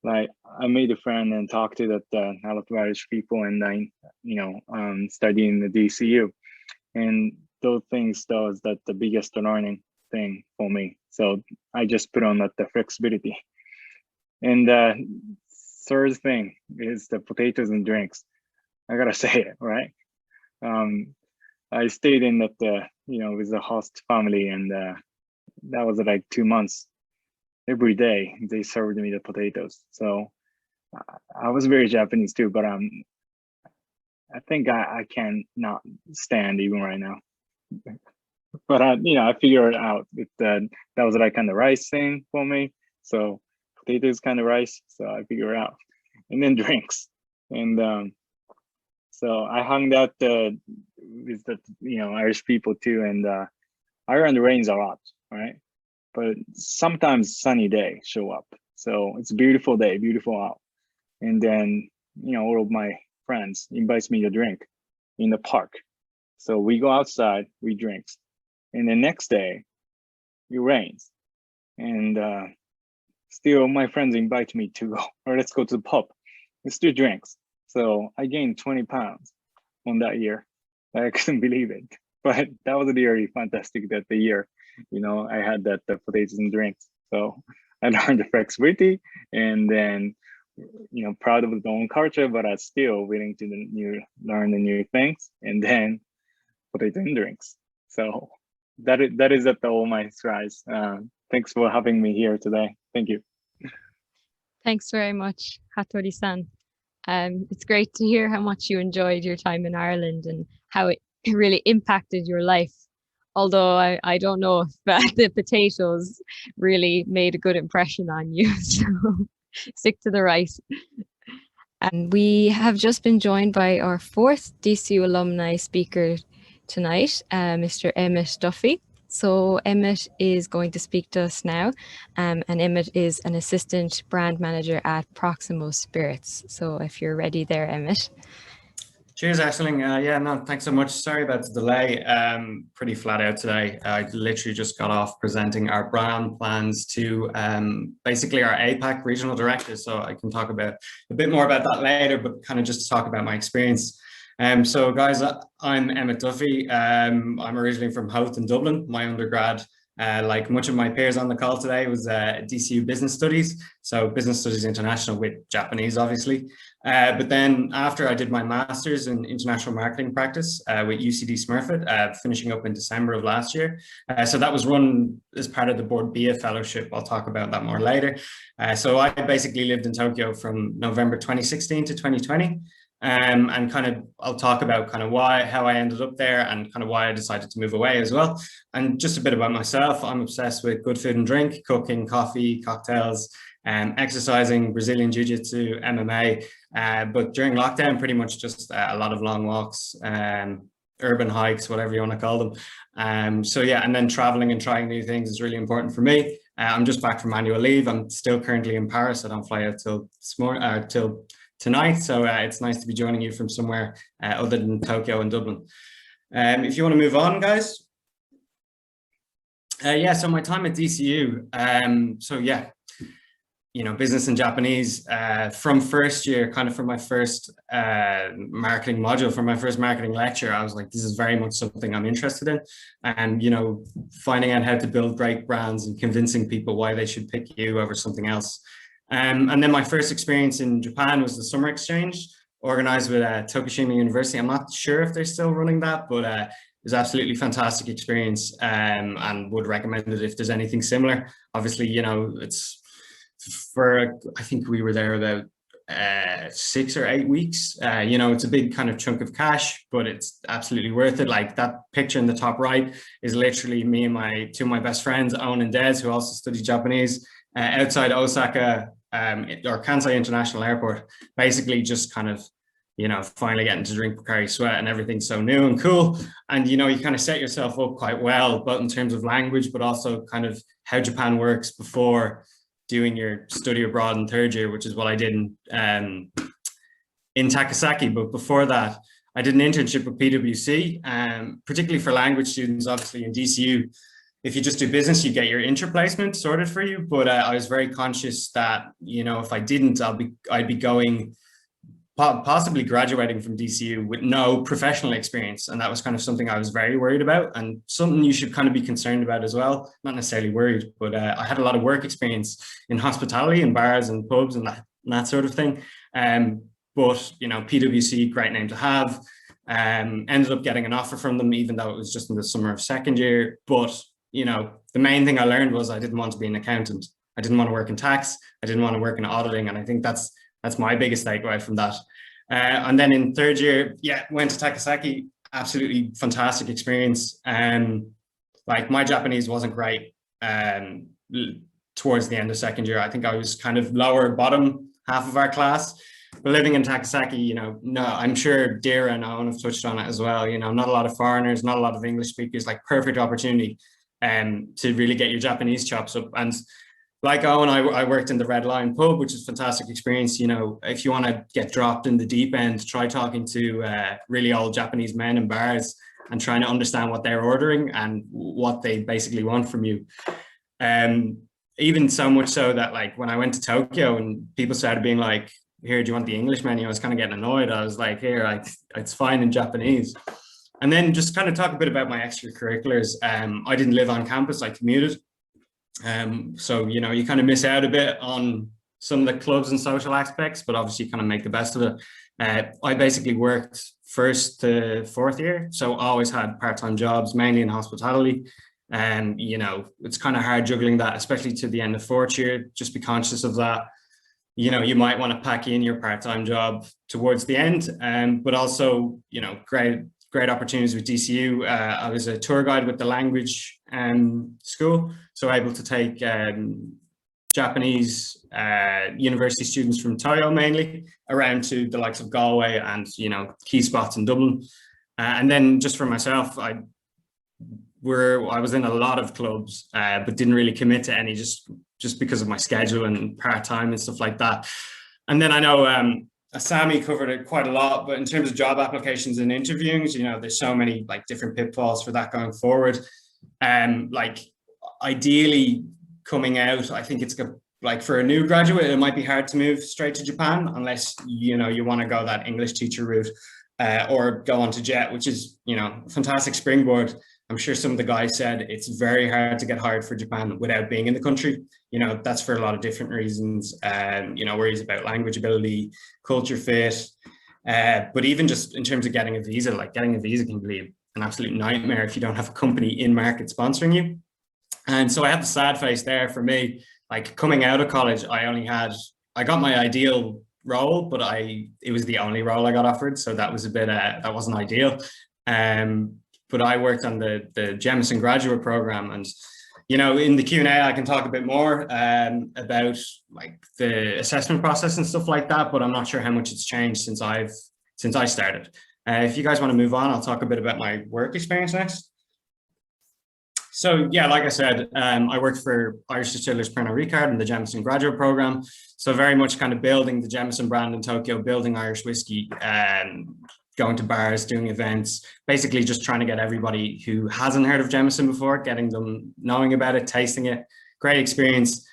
like I made a friend and talked to that a lot of Irish people, and I, studying the DCU, and those things, those that the biggest learning thing for me. So I just put on that the flexibility. And third thing is the potatoes and drinks. I gotta say it, right? I stayed in that with the host family, and that was like 2 months. Every day they served me the potatoes. So I was very Japanese too, but I think I can not stand even right now. But I figured it out. That was like kind of rice thing for me. So potatoes kind of rice. So I figured it out, and then drinks. And so I hung out with the Irish people too, and Ireland rains a lot, right? But sometimes sunny day show up. So it's a beautiful day, beautiful out. And then, all of my friends invites me to drink in the park. So we go outside, we drink. And the next day, it rains. And still my friends invite me to go, or let's go to the pub. Let's do drinks. So I gained 20 pounds on that year. I couldn't believe it. But that was really fantastic that the year, I had the potatoes and drinks. So I learned the flexibility, and then, proud of the own culture, but I'm still willing to learn the new things, and then potato and drinks. So that is at all my strides. Thanks for having me here today. Thank you. Thanks very much, Hattori-san. It's great to hear how much you enjoyed your time in Ireland and how it really impacted your life. Although I don't know if the potatoes really made a good impression on you, so stick to the rice. And we have just been joined by our fourth DCU alumni speaker tonight, Mr. Emmett Duffy. So Emmett is going to speak to us now, and Emmett is an assistant brand manager at Proximo Spirits. So if you're ready there, Emmett. Cheers, Aisling. Thanks so much. Sorry about the delay. Pretty flat out today. I literally just got off presenting our brand plans to basically our APAC regional directors. So I can talk about a bit more about that later, but kind of just to talk about my experience. So guys, I'm Emmett Duffy. I'm originally from Howth in Dublin. My undergrad, like much of my peers on the call today, was DCU Business Studies. So Business Studies International with Japanese, obviously. But then after I did my master's in international marketing practice with UCD Smurfit, finishing up in December of last year. So that was run as part of the Board BIA Fellowship. I'll talk about that more later. So I basically lived in Tokyo from November 2016 to 2020. And kind of, I'll talk about kind of how I ended up there and kind of why I decided to move away as well. And just a bit about myself. I'm obsessed with good food and drink, cooking, coffee, cocktails, exercising, Brazilian Jiu-Jitsu, MMA. But during lockdown, pretty much just a lot of long walks, urban hikes, whatever you want to call them. So yeah, and then traveling and trying new things is really important for me. I'm just back from annual leave. I'm still currently in Paris. I don't fly out till tonight, so it's nice to be joining you from somewhere other than Tokyo and Dublin. If you want to move on, guys. So my time at DCU. So yeah, business in Japanese from first year, kind of from my first marketing module, from my first marketing lecture, I was like, this is very much something I'm interested in. And, finding out how to build great brands and convincing people why they should pick you over something else. And then my first experience in Japan was the summer exchange organized with Tokushima University. I'm not sure if they're still running that, but it was absolutely fantastic experience, and would recommend it if there's anything similar. Obviously, it's for, I think we were there about 6 or 8 weeks. It's a big kind of chunk of cash, but it's absolutely worth it. Like that picture in the top right is literally me and two of my best friends, Owen and Des, who also study Japanese, outside Osaka or Kansai International Airport, basically just kind of, finally getting to drink Pocari Sweat, and everything's so new and cool. And, you kind of set yourself up quite well, both in terms of language, but also kind of how Japan works before doing your study abroad in third year, which is what I did in Takasaki. But before that, I did an internship with PwC, particularly for language students. Obviously in DCU, if you just do business, you get your inter-placement sorted for you. But I was very conscious that, you know, if I didn't, I'd be going, possibly graduating from DCU with no professional experience. And that was kind of something I was very worried about, and something you should kind of be concerned about as well. Not necessarily worried, but I had a lot of work experience in hospitality and bars and pubs and that sort of thing. But, you know, PwC, great name to have. Ended up getting an offer from them, even though it was just in the summer of second year. But, you know, the main thing I learned was I didn't want to be an accountant. I didn't want to work in tax. I didn't want to work in auditing. And I think that's my biggest takeaway from that. And then in third year, yeah, went to Takasaki, absolutely fantastic experience. Like, my Japanese wasn't great towards the end of second year. I think I was kind of bottom half of our class. But living in Takasaki, you know, no, I'm sure Dira and Owen have touched on it as well. You know, not a lot of foreigners, not a lot of English speakers, like perfect opportunity to really get your Japanese chops up. And like Owen, I worked in the Red Lion pub, which is a fantastic experience. You know, if you want to get dropped in the deep end, try talking to really old Japanese men in bars and trying to understand what they're ordering and what they basically want from you. Even so much so that, like, when I went to Tokyo and people started being like, here, do you want the English menu? I was kind of getting annoyed. I was like, here, it's fine in Japanese. And then just kind of talk a bit about my extracurriculars. I didn't live on campus, I commuted. So, you know, you kind of miss out a bit on some of the clubs and social aspects, but obviously you kind of make the best of it. I basically worked first to fourth year. So I always had part-time jobs, mainly in hospitality. And, you know, it's kind of hard juggling that, especially to the end of fourth year. Just be conscious of that. You know, you might want to pack in your part-time job towards the end, but also, you know, great opportunities with DCU. I was a tour guide with the language school, so able to take Japanese university students from Toyo mainly around to the likes of Galway and, you know, key spots in Dublin. And then just for myself, I was in a lot of clubs, but didn't really commit to any, just because of my schedule and part-time and stuff like that. And then I know Asami covered it quite a lot, but in terms of job applications and interviewings, you know, there's so many like different pitfalls for that going forward. Like, ideally coming out, I think it's like, for a new graduate, it might be hard to move straight to Japan unless, you know, you want to go that English teacher route, or go on to JET, which is, you know, a fantastic springboard. I'm sure some of the guys said it's very hard to get hired for Japan without being in the country. You know, that's for a lot of different reasons. You know, worries about language ability, culture fit. But even just in terms of getting a visa, like, getting a visa can be an absolute nightmare if you don't have a company in market sponsoring you. And so I had the sad face there for me. Like, coming out of college, I got my ideal role, but it was the only role I got offered. So that was a bit, that wasn't ideal. But I worked on the Jemison graduate program, and, you know, in the Q&A, I can talk a bit more about like the assessment process and stuff like that, but I'm not sure how much it's changed since I started. If you guys want to move on, I'll talk a bit about my work experience next. So yeah, like I said, I worked for Irish Distillers Pernod Ricard in the Jemison graduate program. So very much kind of building the Jemison brand in Tokyo, building Irish whiskey, going to bars, doing events, basically just trying to get everybody who hasn't heard of Jemison before, getting them knowing about it, tasting it. Great experience,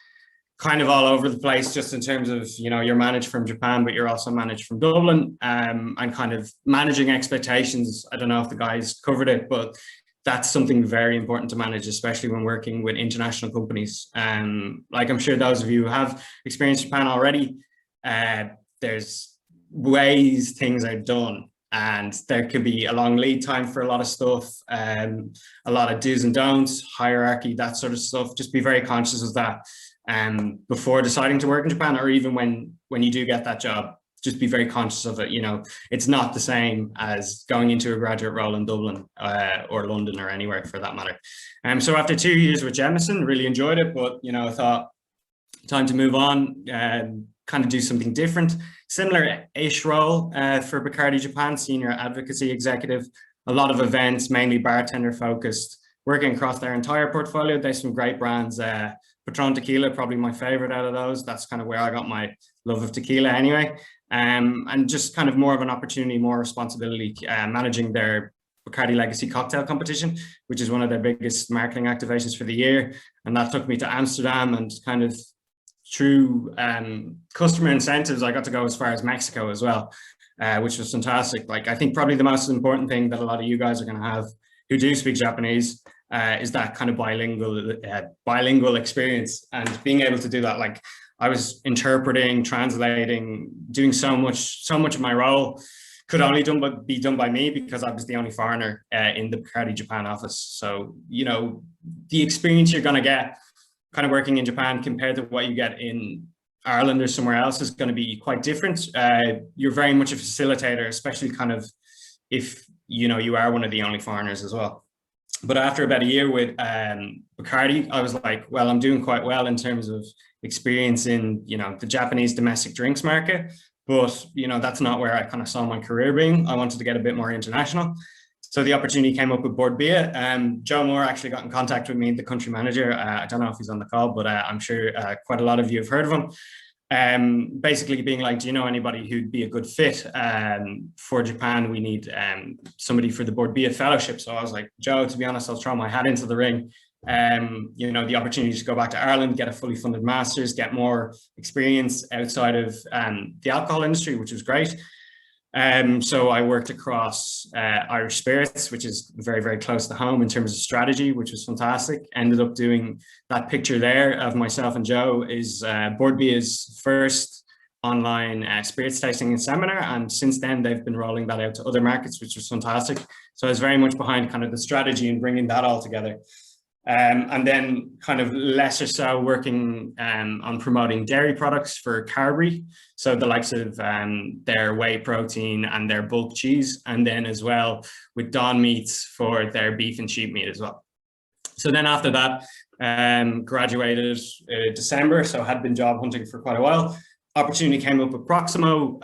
kind of all over the place, just in terms of, you know, you're managed from Japan, but you're also managed from Dublin, and kind of managing expectations. I don't know if the guys covered it, but that's something very important to manage, especially when working with international companies. Like, I'm sure those of you who have experienced Japan already, there's things are done, and there could be a long lead time for a lot of stuff, a lot of do's and don'ts, hierarchy, that sort of stuff. Just be very conscious of that before deciding to work in Japan, or even when you do get that job. Just be very conscious of it. You know, it's not the same as going into a graduate role in Dublin or London or anywhere for that matter. So after 2 years with Jemison, really enjoyed it, but, you know, I thought time to move on, kind of do something different. Similar-ish role for Bacardi Japan, senior advocacy executive. A lot of events, mainly bartender focused, working across their entire portfolio. There's some great brands. Patron Tequila, probably my favorite out of those. That's kind of where I got my love of tequila anyway. and just kind of more of an opportunity, more responsibility, managing their Bacardi Legacy Cocktail Competition, which is one of their biggest marketing activations for the year. And that took me to Amsterdam, and kind of through customer incentives, I got to go as far as Mexico as well, which was fantastic. Like, I think probably the most important thing that a lot of you guys are going to have who do speak Japanese is that kind of bilingual experience, and being able to do that. Like, I was interpreting, translating, doing so much of my role could only be done by me because I was the only foreigner in the Bacardi Japan office. So, you know, the experience you're going to get kind of working in Japan compared to what you get in Ireland or somewhere else is going to be quite different. You're very much a facilitator, especially kind of if, you know, you are one of the only foreigners as well. But after about a year with Bacardi, I was like, well, I'm doing quite well in terms of experience in, you know, the Japanese domestic drinks market. But, you know, that's not where I kind of saw my career being. I wanted to get a bit more international. So the opportunity came up with Bord Bia. Joe Moore actually got in contact with me, the country manager. I don't know if he's on the call, but I'm sure quite a lot of you have heard of him. Basically being like, do you know anybody who'd be a good fit for Japan? We need somebody for the Bord Bia fellowship. So I was like, Joe, to be honest, I'll throw my hat into the ring. You know, the opportunity to go back to Ireland, get a fully funded master's, get more experience outside of the alcohol industry, which was great. So I worked across Irish Spirits, which is very, very close to home in terms of strategy, which was fantastic. Ended up doing that picture there of myself and Joe is Bord Bia's first online spirits tasting and seminar. And since then, they've been rolling that out to other markets, which was fantastic. So I was very much behind kind of the strategy and bringing that all together. And then kind of lesser so working on promoting dairy products for Carberry. So the likes of their whey protein and their bulk cheese. And then as well with Dawn Meats for their beef and sheep meat as well. So then after that, graduated December. So had been job hunting for quite a while. Opportunity came up with Proximo,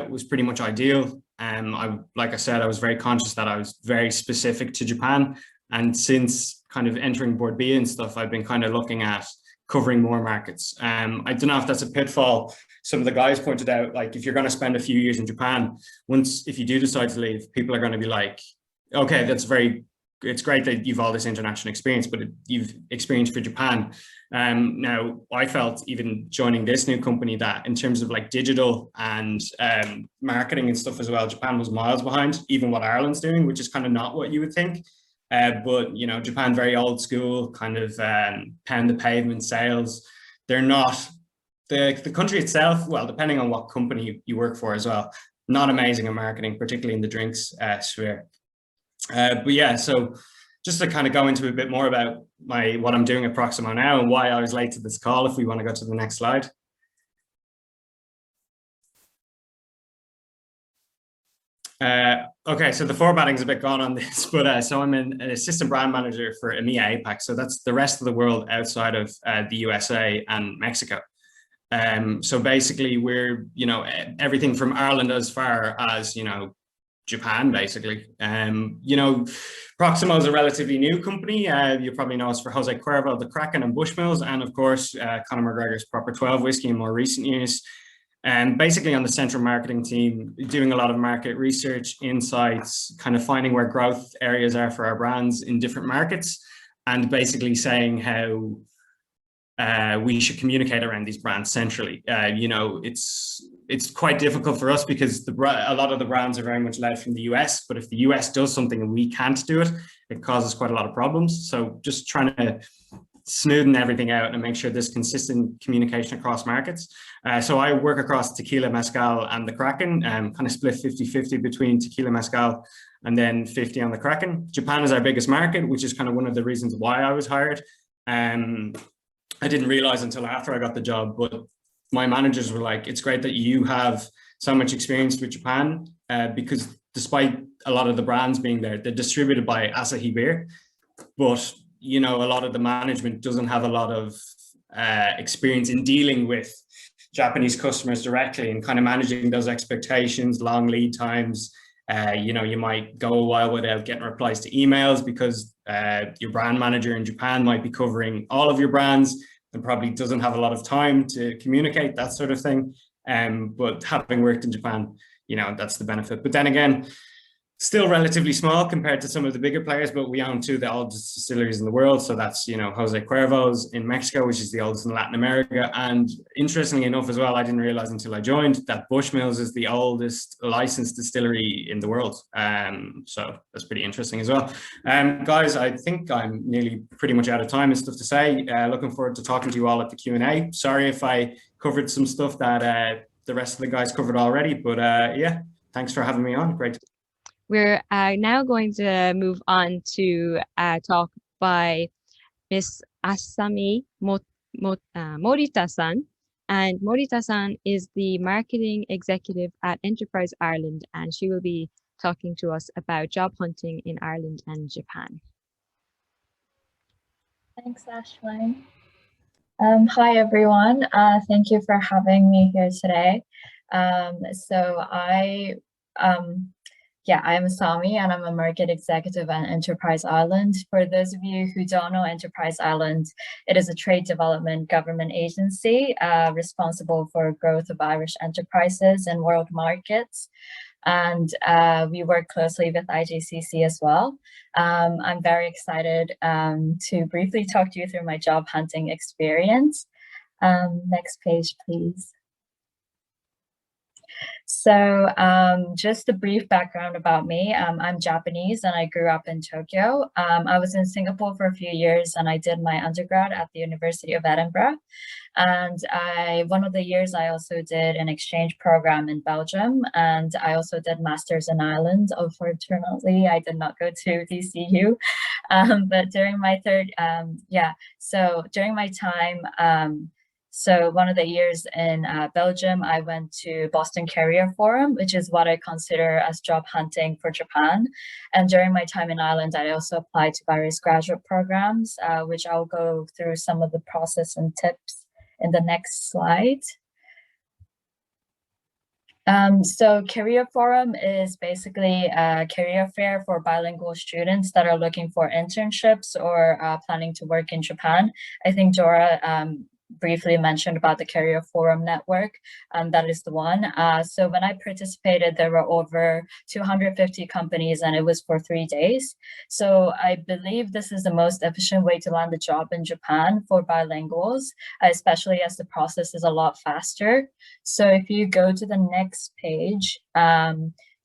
was pretty much ideal. Like I said, I was very conscious that I was very specific to Japan. And since kind of entering Bord Bia and stuff, I've been kind of looking at covering more markets. I don't know if that's a pitfall. Some of the guys pointed out, like, if you're going to spend a few years in Japan, if you do decide to leave, people are going to be like, okay, it's great that you've all this international experience, but you've experienced for Japan. Now, I felt even joining this new company that in terms of like digital and marketing and stuff as well, Japan was miles behind, even what Ireland's doing, which is kind of not what you would think. But, you know, Japan, very old school, kind of pound the pavement sales. They're not, the country itself, well, depending on what company you work for as well, not amazing at marketing, particularly in the drinks sphere. But yeah, so just to kind of go into a bit more about what I'm doing at Proximo now and why I was late to this call, if we want to go to the next slide. Okay, so the formatting's a bit gone on this, but so I'm an assistant brand manager for EMEA APAC. So that's the rest of the world outside of the USA and Mexico. So basically we're, you know, everything from Ireland as far as, you know, Japan, basically. You know, Proximo is a relatively new company. You probably know us for Jose Cuervo, the Kraken and Bushmills, and of course, Conor McGregor's Proper 12 whiskey in more recent years. And basically on the central marketing team, doing a lot of market research, insights, kind of finding where growth areas are for our brands in different markets, and basically saying how we should communicate around these brands centrally. You know, it's quite difficult for us because a lot of the brands are very much led from the US, but if the US does something and we can't do it, it causes quite a lot of problems. So just trying to smoothen everything out and make sure there's consistent communication across markets. So I work across tequila, mezcal, and the Kraken, kind of split 50-50 between tequila, mezcal, and then 50 on the Kraken. Japan is our biggest market, which is kind of one of the reasons why I was hired. I didn't realize until after I got the job, but my managers were like, it's great that you have so much experience with Japan, because despite a lot of the brands being there, they're distributed by Asahi Beer, but you know, a lot of the management doesn't have a lot of experience in dealing with Japanese customers directly and kind of managing those expectations, long lead times. You know, you might go a while without getting replies to emails because your brand manager in Japan might be covering all of your brands and probably doesn't have a lot of time to communicate, that sort of thing. But having worked in Japan, you know, that's the benefit. But then again, still relatively small compared to some of the bigger players, but we own two of the oldest distilleries in the world. So that's, you know, Jose Cuervo's in Mexico, which is the oldest in Latin America. And interestingly enough as well, I didn't realize until I joined that Bushmills is the oldest licensed distillery in the world. So that's pretty interesting as well. Guys, I think I'm nearly pretty much out of time and stuff to say. Looking forward to talking to you all at the Q&A. Sorry if I covered some stuff that the rest of the guys covered already, but yeah, thanks for having me on. Great. We're now going to move on to a talk by Miss Asami Morita-san. And Morita-san is the marketing executive at Enterprise Ireland, and she will be talking to us about job hunting in Ireland and Japan. Thanks, Aisling. Hi, everyone. Thank you for having me here today. I'm Asami, and I'm a market executive at Enterprise Ireland. For those of you who don't know Enterprise Ireland, it is a trade development government agency responsible for growth of Irish enterprises in world markets. And we work closely with IJCC as well. I'm very excited to briefly talk to you through my job hunting experience. Next page, please. So just a brief background about me. I'm Japanese and I grew up in Tokyo. I was in Singapore for a few years and I did my undergrad at the University of Edinburgh. And one of the years I also did an exchange program in Belgium, and I also did masters in Ireland. Unfortunately, I did not go to DCU, but during my during my time, so one of the years in Belgium, I went to Boston Career Forum, which is what I consider as job hunting for Japan. And during my time in Ireland, I also applied to various graduate programs, which I'll go through some of the process and tips in the next slide. So Career Forum is basically a career fair for bilingual students that are looking for internships or planning to work in Japan. I think Dora briefly mentioned about the Career Forum network, that is the one. So when I participated, there were over 250 companies and it was for 3 days. So I believe this is the most efficient way to land a job in Japan for bilinguals, especially as the process is a lot faster. So if you go to the next page,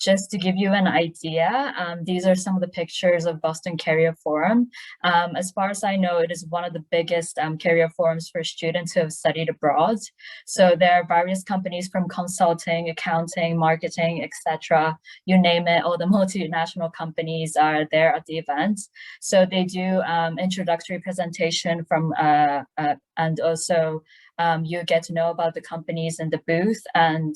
just to give you an idea, these are some of the pictures of Boston Career Forum. As far as I know, it is one of the biggest career forums for students who have studied abroad. So there are various companies from consulting, accounting, marketing, etc. You name it, all the multinational companies are there at the event. So they do introductory presentation from, and also you get to know about the companies in the booth, and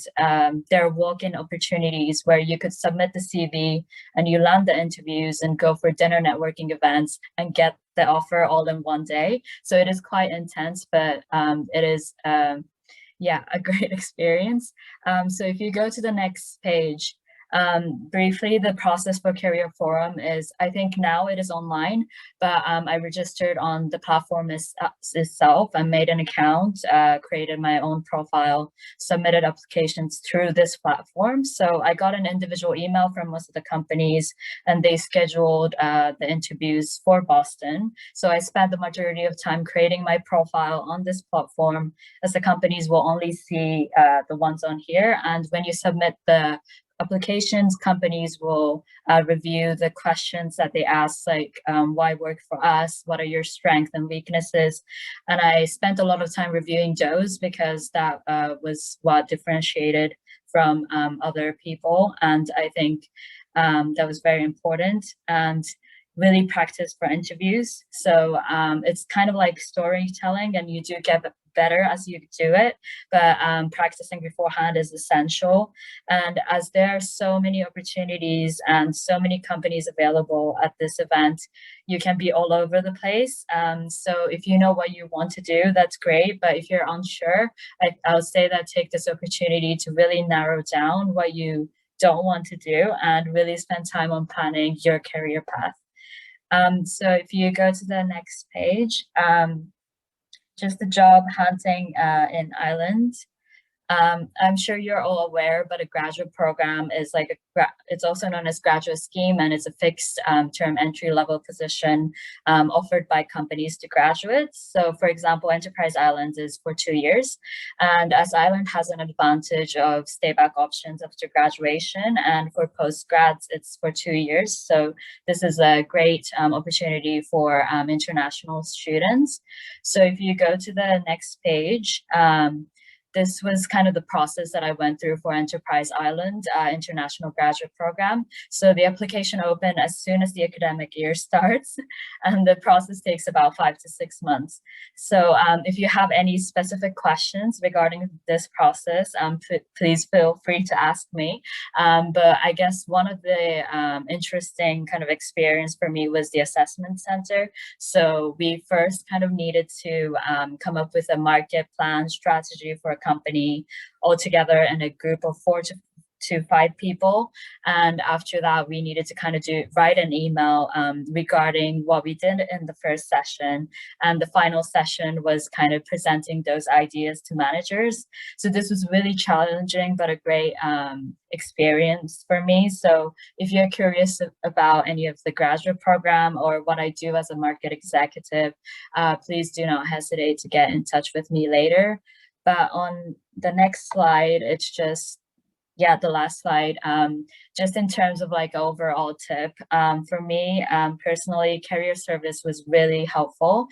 there are walk-in opportunities where you could submit the CV and you land the interviews and go for dinner networking events and get the offer all in one day. So it is quite intense, but it is, a great experience. So if you go to the next page, briefly, the process for Career Forum is, I think now it is online, but I registered on the platform itself and made an account, created my own profile, submitted applications through this platform. So I got an individual email from most of the companies and they scheduled the interviews for Boston. So I spent the majority of time creating my profile on this platform, as the companies will only see the ones on here. And when you submit the applications, companies will review the questions that they ask, like why work for us, what are your strengths and weaknesses. And I spent a lot of time reviewing those because that was what differentiated from other people. And I think that was very important, and really practice for interviews. So it's kind of like storytelling, and you do get better as you do it, but practicing beforehand is essential. And as there are so many opportunities and so many companies available at this event, you can be all over the place. So if you know what you want to do, that's great. But if you're unsure, I'll say that take this opportunity to really narrow down what you don't want to do and really spend time on planning your career path. So if you go to the next page, just the job hunting in Ireland. I'm sure you're all aware, but a graduate program is like it's also known as graduate scheme, and it's a fixed term entry-level position offered by companies to graduates. So for example, Enterprise Island is for 2 years, and as Island has an advantage of stay-back options after graduation, and for postgrads, it's for 2 years. So this is a great opportunity for international students. So if you go to the next page, this was kind of the process that I went through for Enterprise Island International Graduate Program. So the application opened as soon as the academic year starts, and the process takes about 5 to 6 months. So if you have any specific questions regarding this process, please feel free to ask me. But I guess one of the interesting kind of experience for me was the assessment center. So we first kind of needed to come up with a market plan strategy for a company all together in a group of 4 to 5 people. And after that, we needed to kind of write an email regarding what we did in the first session. And the final session was kind of presenting those ideas to managers. So this was really challenging, but a great experience for me. So if you're curious about any of the graduate program or what I do as a market executive, please do not hesitate to get in touch with me later. But on the next slide, it's just, yeah, the last slide, just in terms of like overall tip, for me personally, career service was really helpful.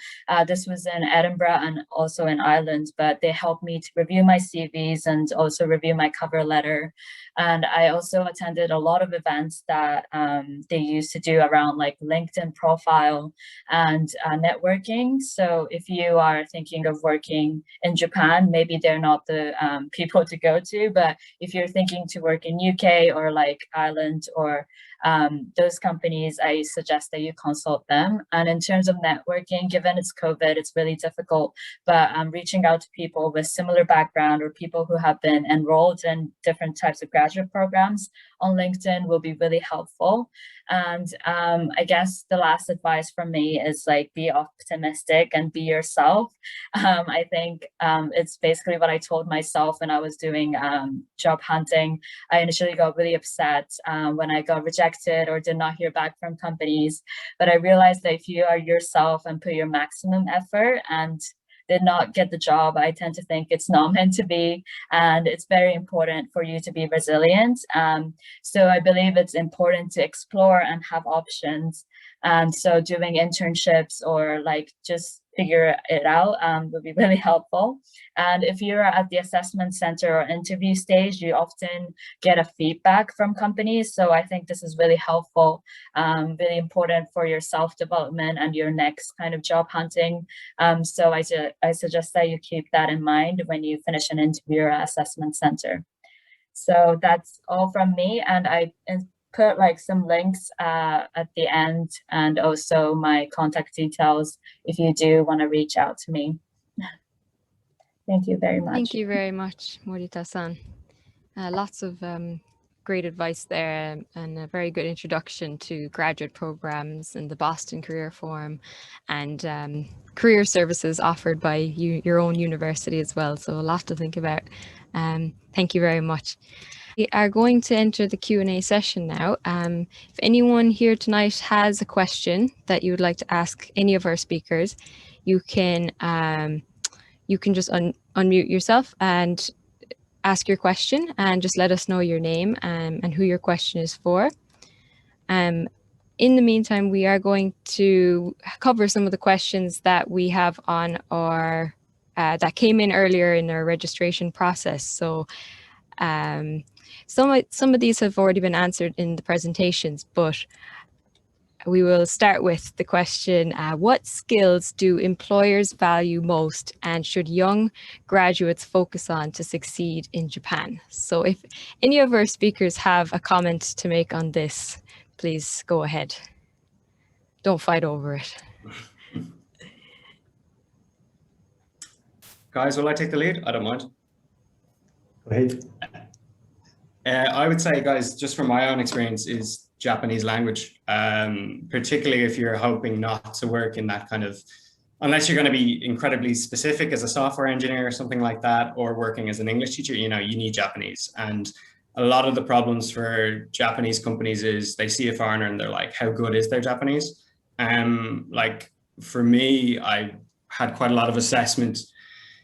This was in Edinburgh and also in Ireland, but they helped me to review my CVs and also review my cover letter. And I also attended a lot of events that they used to do around like LinkedIn profile and networking. So if you are thinking of working in Japan, maybe they're not the people to go to, but if you're thinking to work in UK or like Ireland or those companies, I suggest that you consult them. And in terms of networking, given it's COVID, it's really difficult, but reaching out to people with similar background or people who have been enrolled in different types of graduate programs on LinkedIn will be really helpful. And I guess the last advice from me is like, be optimistic and be yourself. I think it's basically what I told myself when I was doing job hunting. I initially got really upset when I got rejected or did not hear back from companies. But I realized that if you are yourself and put your maximum effort and did not get the job, I tend to think it's not meant to be. And it's very important for you to be resilient. So I believe it's important to explore and have options. And so doing internships or like just figure it out would be really helpful. And if you're at the assessment center or interview stage, you often get a feedback from companies. So I think this is really helpful, really important for your self-development and your next kind of job hunting. So I suggest that you keep that in mind when you finish an interview or assessment center. So that's all from me. And I put like some links at the end and also my contact details if you do want to reach out to me. Thank you very much. Thank you very much, Morita-san. Lots of great advice there and a very good introduction to graduate programs and the Boston Career Forum and career services offered by your own university as well. So a lot to think about. Thank you very much. We are going to enter the Q&A session now. If anyone here tonight has a question that you would like to ask any of our speakers, you can just unmute yourself and ask your question and just let us know your name and who your question is for. In the meantime, we are going to cover some of the questions that we have on our that came in earlier in our registration process. So some of these have already been answered in the presentations, but we will start with the question, what skills do employers value most and should young graduates focus on to succeed in Japan? So if any of our speakers have a comment to make on this, please go ahead. Don't fight over it. Guys, will I take the lead? I don't mind. Go ahead. I would say, guys, just from my own experience, is Japanese language, particularly if you're hoping not to work in that kind of unless you're going to be incredibly specific as a software engineer or something like that, or working as an English teacher, you need Japanese. And a lot of the problems for Japanese companies is they see a foreigner and they're like, how good is their Japanese? Like for me, I had quite a lot of assessment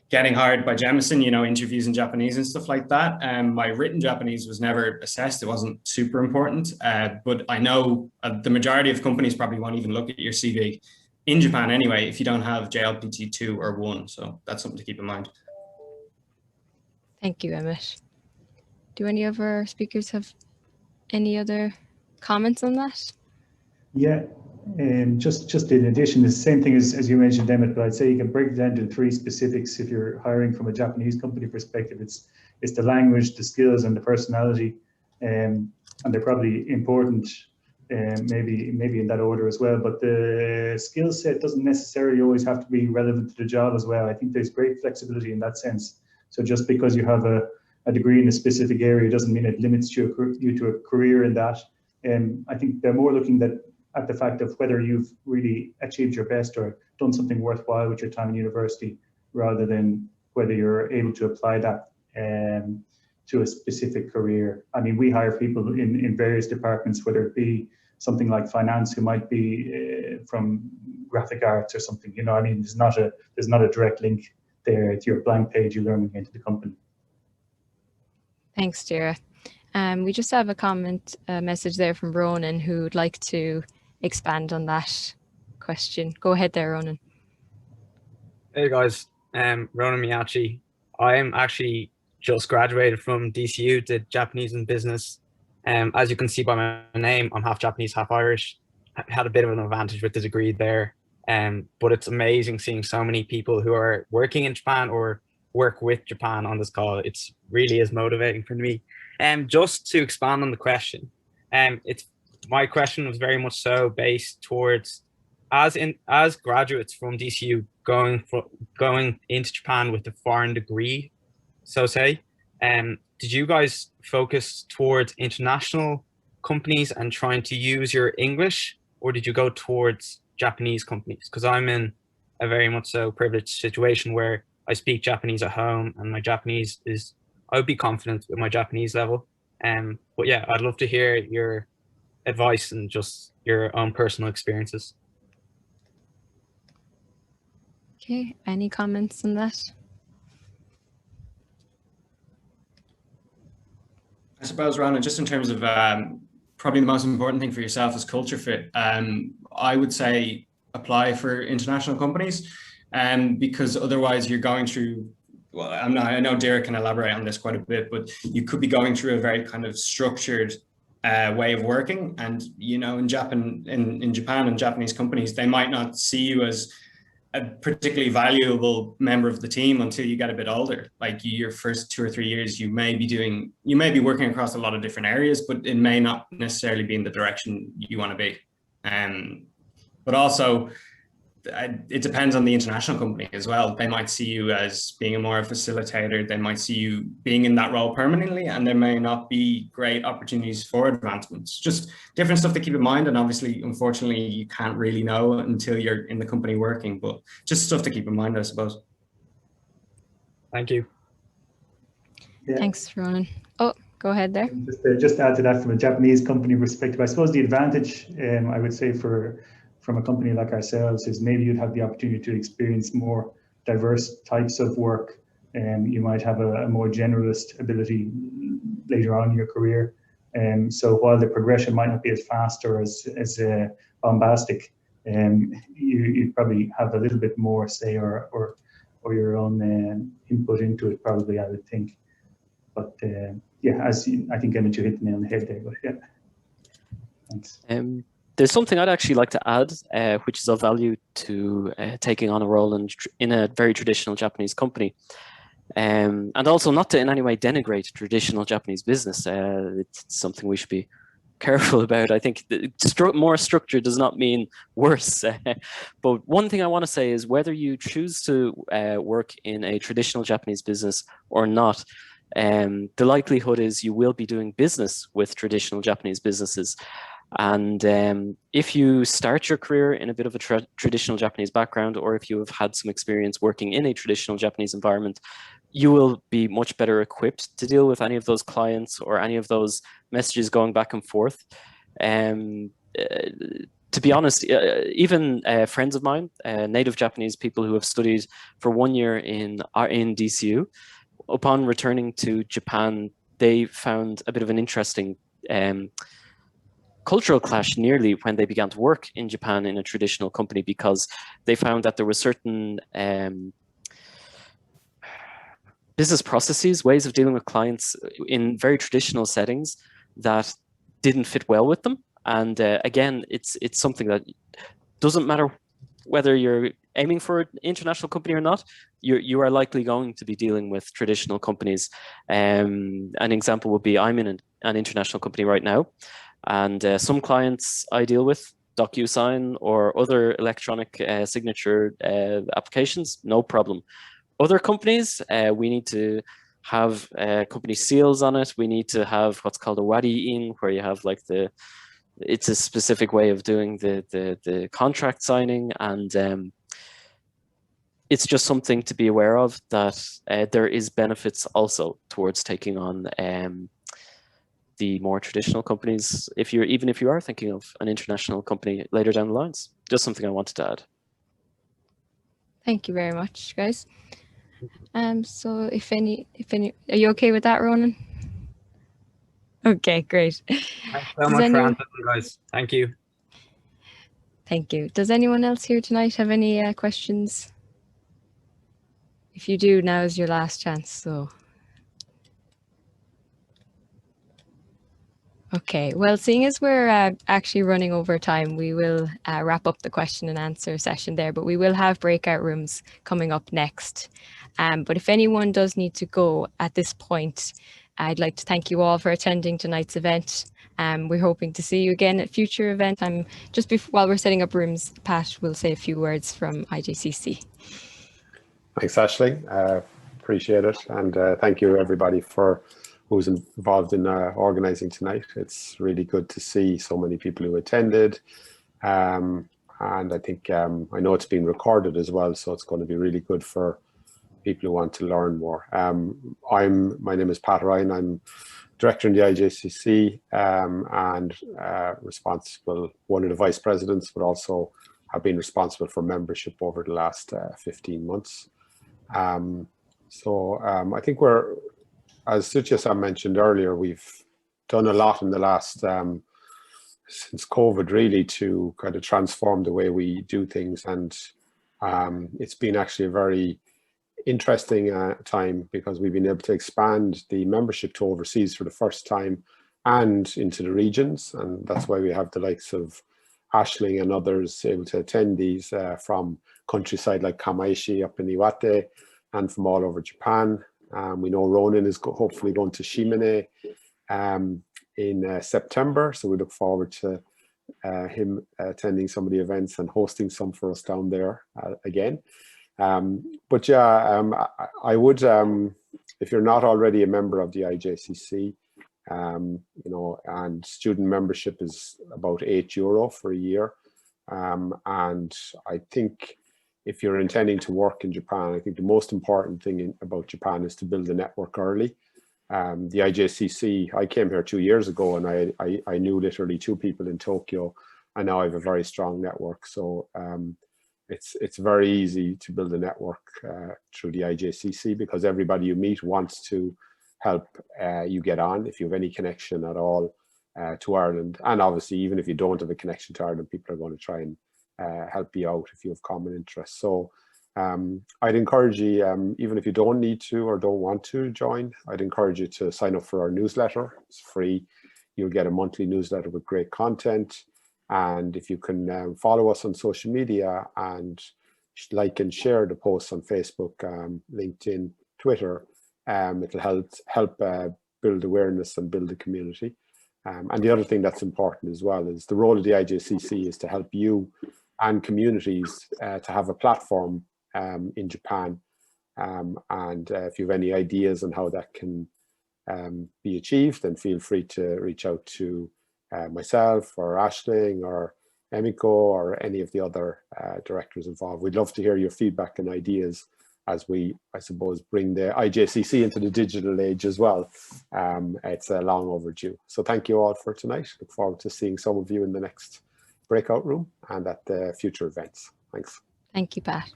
getting hired by Jemison, interviews in Japanese and stuff like that. My written Japanese was never assessed. It wasn't super important, but I know the majority of companies probably won't even look at your CV in Japan anyway, if you don't have JLPT 2 or 1. So that's something to keep in mind. Thank you, Emmett. Do any of our speakers have any other comments on that? Yeah, just in addition, the same thing as you mentioned, Emmett, but I'd say you can break it down to 3 specifics if you're hiring from a Japanese company perspective. It's the language, the skills, and the personality, and they're probably important, maybe in that order as well. But the skill set doesn't necessarily always have to be relevant to the job as well. I think there's great flexibility in that sense. So just because you have a degree in a specific area doesn't mean it limits you to a career in that. I think they're more looking at the fact of whether you've really achieved your best or done something worthwhile with your time in university, rather than whether you're able to apply that to a specific career. I mean, we hire people in various departments, whether it be something like finance, who might be from graphic arts or something. I mean, there's not a direct link there to your blank page you learn into the company. Thanks, Deirdre. We just have a message there from Ronan, who would like to expand on that question. Go ahead there, Ronan. Hey guys, Ronan Miyachi. I'm actually just graduated from DCU, did Japanese and business. As you can see by my name, I'm half Japanese, half Irish. I had a bit of an advantage with the degree there. But it's amazing seeing so many people who are working in Japan or work with Japan on this call. It's really is motivating for me. Just to expand on the question, my question was very much so based towards as graduates from DCU going into Japan with a foreign degree, so say, did you guys focus towards international companies and trying to use your English, or did you go towards Japanese companies? Because I'm in a very much so privileged situation where I speak Japanese at home and my Japanese is, I would be confident with my Japanese level. But yeah, I'd love to hear your advice and just your own personal experiences. Okay, any comments on that? I suppose, Rana, just in terms of probably the most important thing for yourself is culture fit. I would say apply for international companies, because otherwise you're going through, well, I know Derek can elaborate on this quite a bit, but you could be going through a very kind of structured way of working. And, in Japan and Japanese companies, they might not see you as a particularly valuable member of the team until you get a bit older. Like your first 2 or 3 years, you may be working across a lot of different areas, but it may not necessarily be in the direction you want to be. But also, it depends on the international company as well. They might see you as being a more facilitator. They might see you being in that role permanently, and there may not be great opportunities for advancements. Just different stuff to keep in mind. And obviously, unfortunately, you can't really know until you're in the company working, but just stuff to keep in mind, I suppose. Thank you. Yeah. Thanks, Ronan. Oh, go ahead there. Just add to that from a Japanese company perspective, I suppose the advantage, I would say from a company like ourselves, is maybe you'd have the opportunity to experience more diverse types of work, and you might have a more generalist ability later on in your career. So while the progression might not be as fast or as bombastic, you probably have a little bit more say or your own input into it, probably, I would think. But yeah, I think Emmett, you hit the nail on the head there. But yeah, thanks. There's something I'd actually like to add, which is of value to taking on a role in a very traditional Japanese company. And also not to in any way denigrate traditional Japanese business. It's something we should be careful about. I think more structure does not mean worse. But one thing I want to say is whether you choose to work in a traditional Japanese business or not, the likelihood is you will be doing business with traditional Japanese businesses. And if you start your career in a bit of a traditional Japanese background, or if you have had some experience working in a traditional Japanese environment, you will be much better equipped to deal with any of those clients or any of those messages going back and forth. To be honest, even friends of mine, native Japanese people who have studied for 1 year in DCU, upon returning to Japan, they found a bit of an interesting cultural clash nearly when they began to work in Japan in a traditional company, because they found that there were certain business processes, ways of dealing with clients in very traditional settings that didn't fit well with them. And again, it's something that doesn't matter whether you're aiming for an international company or not, you are likely going to be dealing with traditional companies. An example would be, I'm in an international company right now, and some clients I deal with, DocuSign or other electronic signature applications, no problem. Other companies, we need to have company seals on it. We need to have what's called a wari-in, where you have like it's a specific way of doing the contract signing, and it's just something to be aware of, that there is benefits also towards taking on the more traditional companies, even if you are thinking of an international company later down the lines. Just something I wanted to add. Thank you very much, guys. So if any, are you okay with that, Ronan? Okay, great. Thanks so much for answering, guys. Thank you. Thank you. Does anyone else here tonight have any questions? If you do, now is your last chance. So, okay. Well, seeing as we're actually running over time, we will wrap up the question and answer session there, but we will have breakout rooms coming up next. But if anyone does need to go at this point, I'd like to thank you all for attending tonight's event. We're hoping to see you again at future events. Just while we're setting up rooms, Pat will say a few words from IJCC. Thanks, Ashley. Appreciate it. And thank you, everybody, for who's involved in organizing tonight. It's really good to see so many people who attended. And I think, I know it's been recorded as well, so it's going to be really good for people who want to learn more. My name is Pat Ryan. I'm director in the IJCC and responsible, one of the vice presidents, but also have been responsible for membership over the last 15 months. I think as Suchya mentioned earlier, we've done a lot in the last, since COVID really, to kind of transform the way we do things. And it's been actually a very interesting time, because we've been able to expand the membership to overseas for the first time and into the regions. And that's why we have the likes of Ashling and others able to attend these from countryside like Kamaishi up in Iwate and from all over Japan. We know Ronan is hopefully going to Shimane in September. So we look forward to him attending some of the events and hosting some for us down there again. But yeah, I would, if you're not already a member of the IJCC, you know, and student membership is about €8 for a year. And I think if you're intending to work in Japan, I think the most important thing about Japan is to build a network early. The IJCC, I came here 2 years ago and I knew literally 2 people in Tokyo, and now I have a very strong network. So it's very easy to build a network through the IJCC, because everybody you meet wants to help you get on if you have any connection at all to Ireland. And obviously, even if you don't have a connection to Ireland, people are going to try and help you out if you have common interests. So I'd encourage you, even if you don't need to or don't want to join, I'd encourage you to sign up for our newsletter. It's free. You'll get a monthly newsletter with great content. And if you can follow us on social media and like and share the posts on Facebook, LinkedIn, Twitter, it'll help build awareness and build a community. And the other thing that's important as well is the role of the IJCC is to help you and communities to have a platform in Japan. And if you have any ideas on how that can be achieved, then feel free to reach out to myself or Aisling or Emiko or any of the other directors involved. We'd love to hear your feedback and ideas as we, I suppose, bring the IJCC into the digital age as well. It's long overdue. So thank you all for tonight. Look forward to seeing some of you in the next breakout room and at the future events. Thanks. Thank you, Pat.